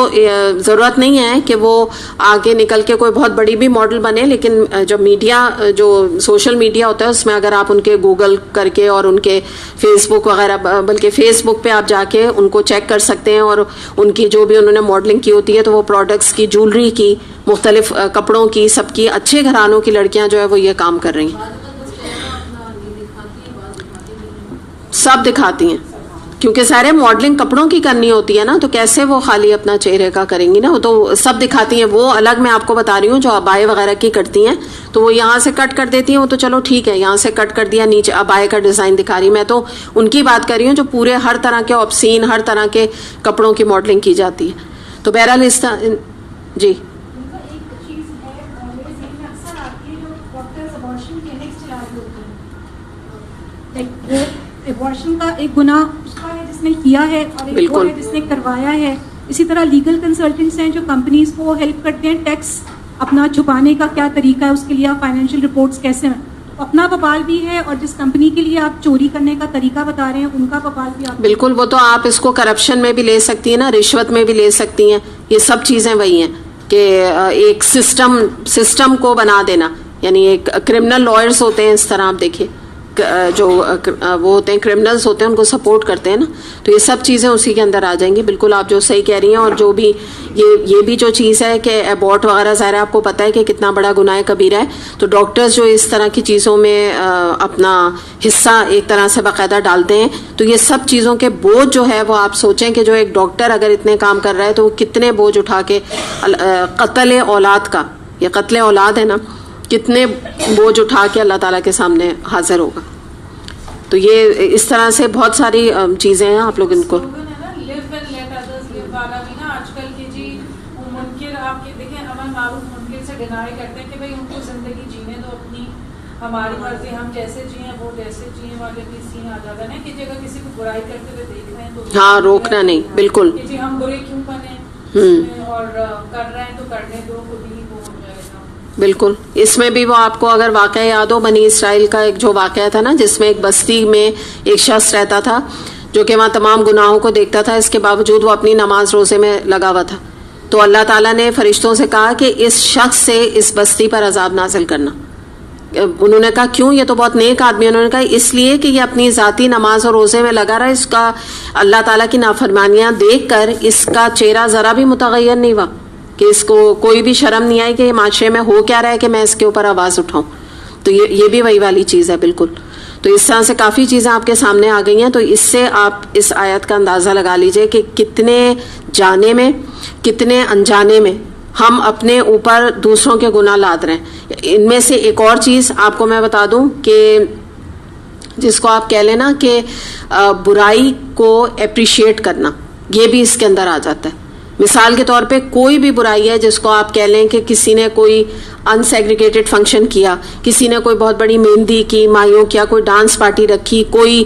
ضرورت نہیں ہے کہ وہ آگے نکل کے کوئی بہت بڑی بھی ماڈل بنے, لیکن جو میڈیا جو سوشل میڈیا ہوتا ہے اس میں اگر آپ ان کے گوگل کر کے اور ان کے فیس بک وغیرہ, بلکہ فیس بک پہ آپ جا کے ان کو چیک کر سکتے ہیں, اور ان کی جو بھی انہوں نے ماڈلنگ کی ہوتی ہے تو وہ پروڈکٹس کی, جولری کی, مختلف کپڑوں کی, سب کی, اچھے گھرانوں کی لڑکیاں جو ہے وہ یہ کام کر رہی ہیں. سب دکھاتی ہیں, کیونکہ سارے ماڈلنگ کپڑوں کی کرنی ہوتی ہے نا, تو کیسے وہ خالی اپنا چہرے کا کریں گی نا, وہ تو سب دکھاتی ہیں. وہ الگ میں آپ کو بتا رہی ہوں جو ابائے وغیرہ کی کرتی ہیں, تو وہ یہاں سے کٹ کر دیتی ہیں, وہ تو چلو ٹھیک ہے, یہاں سے کٹ کر دیا, نیچے ابائے کا ڈیزائن دکھا رہی. میں تو ان کی بات کر رہی ہوں جو پورے ہر طرح کے آبسین, ہر طرح کے کپڑوں کی ماڈلنگ کی جاتی ہے. تو بہرحال اس طرح جی ایبارشن کا ایک گناہ اس کا ہے جس نے کیا ہے, اور ایک وہ ہے جس نے کروایا ہے. اسی طرح لیگل کنسلٹنٹس ہیں جو کمپنیز کو ہیلپ کرتے ہیں ٹیکس اپنا چھپانے کا کیا طریقہ ہے, اس کے لیے آپ فائنینشیل رپورٹس کیسے ہیں, اپنا ببال بھی ہے, اور جس کمپنی کے لیے آپ چوری کرنے کا طریقہ بتا رہے ہیں ان کا ببال بھی آپ. بالکل, وہ تو آپ اس کو کرپشن میں بھی لے سکتی ہیں نا, رشوت میں بھی لے سکتی ہیں. یہ سب چیزیں وہی ہیں کہ ایک سسٹم کو بنا دینا, یعنی ایک کرمنل لائرز ہوتے ہیں اس طرح, آپ دیکھیے جو وہ ہوتے ہیں کرمنلز ہوتے ہیں, ان کو سپورٹ کرتے ہیں نا, تو یہ سب چیزیں اسی کے اندر آ جائیں گی. بالکل آپ جو صحیح کہہ رہی ہیں. اور جو بھی یہ بھی جو چیز ہے کہ ابورٹ وغیرہ, ظاہر ہے آپ کو پتہ ہے کہ کتنا بڑا گناہ کبیرہ ہے, تو ڈاکٹرز جو اس طرح کی چیزوں میں اپنا حصہ ایک طرح سے باقاعدہ ڈالتے ہیں, تو یہ سب چیزوں کے بوجھ جو ہے وہ آپ سوچیں کہ جو ایک ڈاکٹر اگر اتنے کام کر رہا ہے تو وہ کتنے بوجھ اٹھا کے قتل اولاد کا, یہ قتل اولاد ہے نا, کتنے بوجھ اٹھا کے اللہ تعالیٰ کے سامنے حاضر ہوگا. تو یہ اس طرح سے بہت ساری چیزیں ہیں, آپ لوگ ان کو آج کل کی جی منکر, آپ دیکھیں امن معروف منکر سے ڈینائی کرتے ہیں کہ بھائی ان کو زندگی جینے دو اپنی, ہماری مرضی, ہم جیسے جیئیں وہ جیسے جیئیں والے بھی سین آ جاتا ہے کہ جگہ کسی کو برائی کرتے ہوئے دیکھ رہے ہیں تو ہاں روکنا نہیں, بالکل کہ جی ہم برے کیوں بنے, اور کر رہے ہیں تو کرنے دو, خود ہی وہ ہو جائے گا. بالکل. اس میں بھی وہ آپ کو اگر واقعہ یاد ہو, بنی اسرائیل کا ایک جو واقعہ تھا نا, جس میں ایک بستی میں ایک شخص رہتا تھا جو کہ وہاں تمام گناہوں کو دیکھتا تھا, اس کے باوجود وہ اپنی نماز روزے میں لگا ہوا تھا. تو اللہ تعالیٰ نے فرشتوں سے کہا کہ اس شخص سے اس بستی پر عذاب نازل کرنا, انہوں نے کہا کیوں, یہ تو بہت نیک آدمی ہے. انہوں نے کہا اس لیے کہ یہ اپنی ذاتی نماز اور روزے میں لگا رہا ہے, اس کا اللہ تعالیٰ کی نافرمانیاں دیکھ کر اس کا چہرہ ذرا بھی متغیر نہیں ہوا, کہ اس کو کوئی بھی شرم نہیں آئی کہ یہ معاشرے میں ہو کیا رہا ہے کہ میں اس کے اوپر آواز اٹھاؤں. تو یہ بھی وہی والی چیز ہے بالکل. تو اس طرح سے کافی چیزیں آپ کے سامنے آ گئی ہیں. تو اس سے آپ اس آیت کا اندازہ لگا لیجئے کہ کتنے جانے میں کتنے انجانے میں ہم اپنے اوپر دوسروں کے گناہ لاد رہے ہیں. ان میں سے ایک اور چیز آپ کو میں بتا دوں کہ جس کو آپ کہہ لینا کہ برائی کو اپریشیٹ کرنا, یہ بھی اس کے اندر آ جاتا ہے. مثال کے طور پہ کوئی بھی برائی ہے جس کو آپ کہہ لیں کہ کسی نے کوئی انسیگریگیٹڈ فنکشن کیا, کسی نے کوئی بہت بڑی مہندی کی مایوں کیا, کوئی ڈانس پارٹی رکھی, کوئی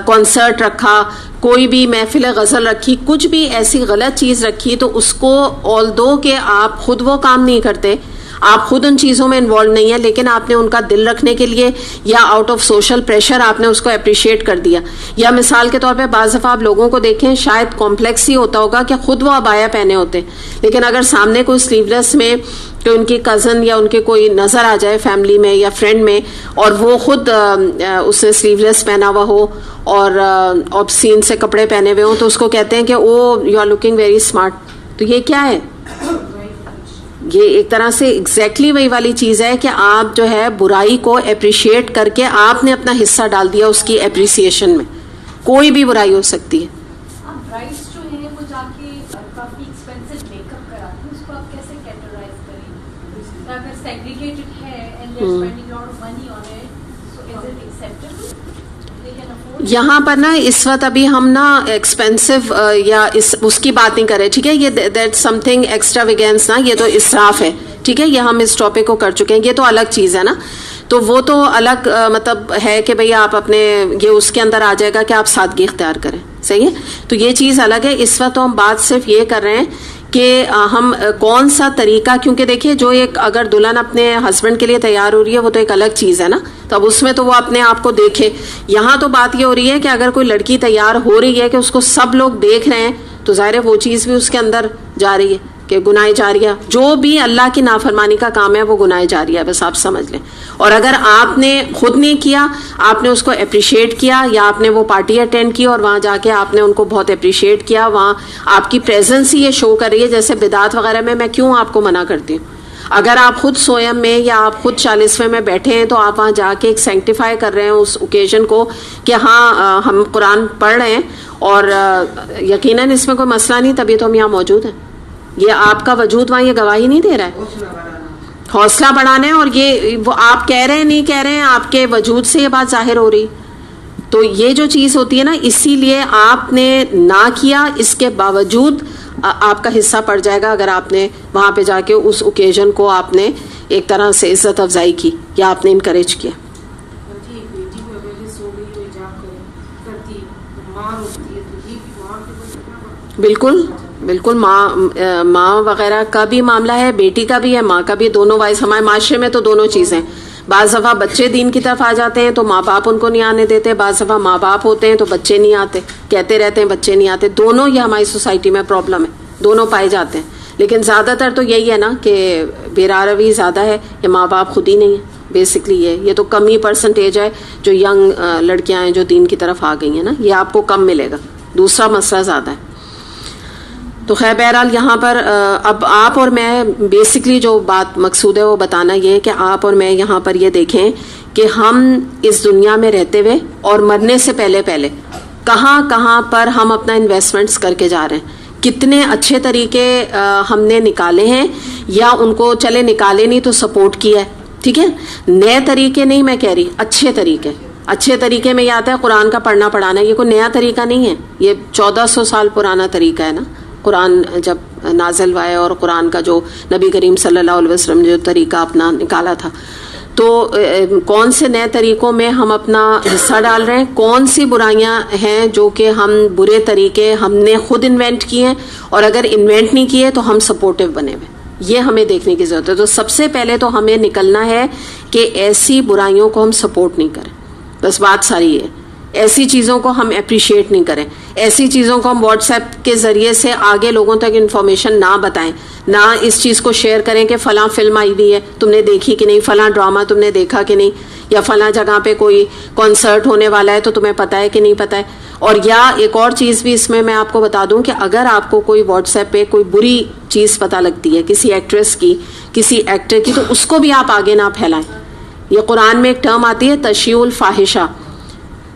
کنسرٹ رکھا, کوئی بھی محفل غزل رکھی, کچھ بھی ایسی غلط چیز رکھی, تو اس کو آلدو کہ آپ خود وہ کام نہیں کرتے, آپ خود ان چیزوں میں انوالو نہیں ہیں, لیکن آپ نے ان کا دل رکھنے کے لیے یا آؤٹ آف سوشل پریشر آپ نے اس کو اپریشیٹ کر دیا. یا مثال کے طور پہ بعض دفعہ آپ لوگوں کو دیکھیں شاید کمپلیکس ہی ہوتا ہوگا کہ خود وہ عبایا پہنے ہوتے ہیں, لیکن اگر سامنے کوئی سلیو لیس میں کہ ان کی کزن یا ان کے کوئی نظر آ جائے فیملی میں یا فرینڈ میں, اور وہ خود اس نے سلیو لیس پہنا ہوا ہو اور آبسین سے کپڑے پہنے ہوئے ہوں, تو اس کو کہتے ہیں کہ oh you are looking very smart. تو یہ کیا ہے؟ یہ ایک طرح سے ایگزیکٹلی وہی والی چیز ہے کہ آپ جو ہے برائی کو اپریشیٹ کر کے آپ نے اپنا حصہ ڈال دیا اس کی اپریسیشن میں. کوئی بھی برائی ہو سکتی ہے. برائڈس جو ہیں وہ جا کے کافی ایکسپینسو میک اپ کراتی ہیں, اس کو آپ کیسے کیٹیگرائز کریں؟ اگر سیگریگیٹڈ ہے and they are spending lot of money on it, so is it acceptable? یہاں پر نا اس وقت ابھی ہم نا ایکسپینسو یا اس کی بات نہیں کر رہے, ٹھیک ہے, یہ دیٹ سم تھنگ ایکسٹرا ویگینس نا, یہ تو اسراف ہے, ٹھیک ہے, یہ ہم اس ٹاپک کو کر چکے ہیں, یہ تو الگ چیز ہے نا. تو وہ تو الگ مطلب ہے کہ بھئی آپ اپنے یہ اس کے اندر آ جائے گا کہ آپ سادگی اختیار کریں, صحیح ہے, تو یہ چیز الگ ہے. اس وقت تو ہم بات صرف یہ کر رہے ہیں کہ ہم کون سا طریقہ, کیونکہ دیکھیے جو ایک اگر دلہن اپنے ہسبینڈ کے لیے تیار ہو رہی ہے وہ تو ایک الگ چیز ہے نا, تو اب اس میں تو وہ اپنے آپ کو دیکھے. یہاں تو بات یہ ہو رہی ہے کہ اگر کوئی لڑکی تیار ہو رہی ہے کہ اس کو سب لوگ دیکھ رہے ہیں, تو ظاہر ہے وہ چیز بھی اس کے اندر جا رہی ہے کہ گناہ جاریہ, جو بھی اللہ کی نافرمانی کا کام ہے وہ گناہ جاریہ ہے, بس آپ سمجھ لیں. اور اگر آپ نے خود نہیں کیا, آپ نے اس کو اپریشیٹ کیا, یا آپ نے وہ پارٹی اٹینڈ کی اور وہاں جا کے آپ نے ان کو بہت اپریشیٹ کیا, وہاں آپ کی پریزنس ہی یہ شو کر رہی ہے. جیسے بدعت وغیرہ میں کیوں آپ کو منع کرتی ہوں, اگر آپ خود سویم میں یا آپ خود 40ویں میں بیٹھے ہیں تو آپ وہاں جا کے ایک سینکٹیفائی کر رہے ہیں اس اوکیزن کو کہ ہاں ہم قرآن پڑھ رہے ہیں اور یقیناً اس میں کوئی مسئلہ نہیں, تبھی تو ہم یہاں موجود ہیں. یہ آپ کا وجود وہاں یہ گواہی نہیں دے رہا ہے, حوصلہ بڑھانا ہے, اور یہ وہ آپ کہہ رہے ہیں نہیں کہہ رہے ہیں, آپ کے وجود سے یہ بات ظاہر ہو رہی. تو یہ جو چیز ہوتی ہے نا, اسی لیے آپ نے نہ کیا, اس کے باوجود آپ کا حصہ پڑ جائے گا اگر آپ نے وہاں پہ جا کے اس اوکیزن کو آپ نے ایک طرح سے عزت افزائی کی یا آپ نے انکریج کیا. بالکل بالکل, ماں وغیرہ کا بھی معاملہ ہے, بیٹی کا بھی ہے, ماں کا بھی, دونوں وائز. ہمارے معاشرے میں تو دونوں چیزیں. بعض دفعہ بچے دین کی طرف آ جاتے ہیں تو ماں باپ ان کو نہیں آنے دیتے, بعض دفعہ ماں باپ ہوتے ہیں تو بچے نہیں آتے, کہتے رہتے ہیں بچے نہیں آتے. دونوں یہ ہماری سوسائٹی میں پرابلم ہے, دونوں پائے جاتے ہیں. لیکن زیادہ تر تو یہی ہے نا کہ بیرا روی زیادہ ہے, یا ماں باپ خود ہی نہیں ہے. بیسکلی یہ تو کم ہی پرسنٹیج ہے جو ینگ لڑکیاں ہیں جو دین کی طرف آ گئی ہیں نا, یہ آپ کو کم ملے گا. دوسرا مسئلہ زیادہ ہے. تو خیر بہرحال یہاں پر اب آپ اور میں بیسکلی جو بات مقصود ہے وہ بتانا یہ ہے کہ آپ اور میں یہاں پر یہ دیکھیں کہ ہم اس دنیا میں رہتے ہوئے اور مرنے سے پہلے کہاں کہاں پر ہم اپنا انویسٹمنٹس کر کے جا رہے ہیں, کتنے اچھے طریقے ہم نے نکالے ہیں, یا ان کو چلے نکالے نہیں تو سپورٹ کیا ہے. ٹھیک ہے, نئے طریقے نہیں میں کہہ رہی, اچھے طریقے. اچھے طریقے میں یہ آتا ہے قرآن کا پڑھنا پڑھانا, یہ کوئی نیا طریقہ نہیں ہے, یہ 1400 سال پرانا طریقہ ہے نا. قرآن جب نازل ہوا ہے اور قرآن کا جو نبی کریم صلی اللہ علیہ وسلم جو طریقہ اپنا نکالا تھا, تو کون سے نئے طریقوں میں ہم اپنا حصہ ڈال رہے ہیں, کون سی برائیاں ہیں جو کہ ہم برے طریقے ہم نے خود انوینٹ کیے ہیں, اور اگر انوینٹ نہیں کیے تو ہم سپورٹیو بنے ہوئے. یہ ہمیں دیکھنے کی ضرورت ہے. تو سب سے پہلے تو ہمیں نکلنا ہے کہ ایسی برائیوں کو ہم سپورٹ نہیں کریں. بس بات ساری ہے ایسی چیزوں کو ہم اپریشیٹ نہیں کریں, ایسی چیزوں کو ہم واٹس ایپ کے ذریعے سے آگے لوگوں تک انفارمیشن نہ بتائیں, نہ اس چیز کو شیئر کریں کہ فلاں فلم آئی ہوئی ہے تم نے دیکھی کہ نہیں, فلاں ڈرامہ تم نے دیکھا کہ نہیں, یا فلاں جگہ پہ کوئی کنسرٹ ہونے والا ہے تو تمہیں پتہ ہے کہ نہیں پتہ ہے. اور یا ایک اور چیز بھی اس میں آپ کو بتا دوں کہ اگر آپ کو کوئی واٹس ایپ پہ کوئی بری چیز پتہ لگتی ہے کسی ایکٹریس کی, کسی ایکٹر کی, تو اس کو بھی آپ آگے نہ پھیلائیں. یہ قرآن میں ایک ٹرم آتی ہے تشیع الفاحشہ,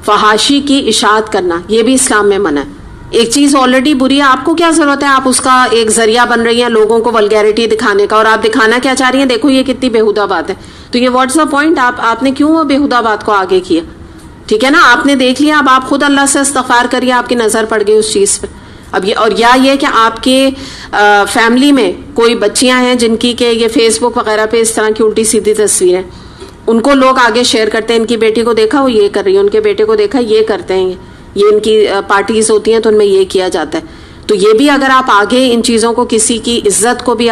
فحاشی کی اشاعت کرنا, یہ بھی اسلام میں منع ہے. ایک چیز آلریڈی بری ہے, آپ کو کیا ضرورت ہے, آپ اس کا ایک ذریعہ بن رہی ہیں لوگوں کو ولگیرٹی دکھانے کا, اور آپ دکھانا کیا چاہ رہی ہیں, دیکھو یہ کتنی بےہودہ بات ہے. تو یہ واٹس دا پوائنٹ, آپ نے کیوں وہ بےہودہ بات کو آگے کیا, ٹھیک ہے نا, آپ نے دیکھ لیا, اب آپ خود اللہ سے استغفار کریے, آپ کی نظر پڑ گئی اس چیز پہ. اب یہ, اور یا یہ کہ آپ کے فیملی میں کوئی بچیاں ہیں جن کی کہ یہ فیس بک وغیرہ پہ اس طرح کی الٹی سیدھی تصویریں, ان کو لوگ آگے شیئر کرتے ہیں, ان کی بیٹی کو دیکھا وہ یہ کر رہی ہے, ان کے بیٹے کو دیکھا یہ کرتے ہیں, یہ ان کی پارٹیز ہوتی ہیں تو ان میں یہ کیا جاتا ہے. تو یہ بھی اگر آپ آگے ان چیزوں کو, کسی کی عزت کو بھی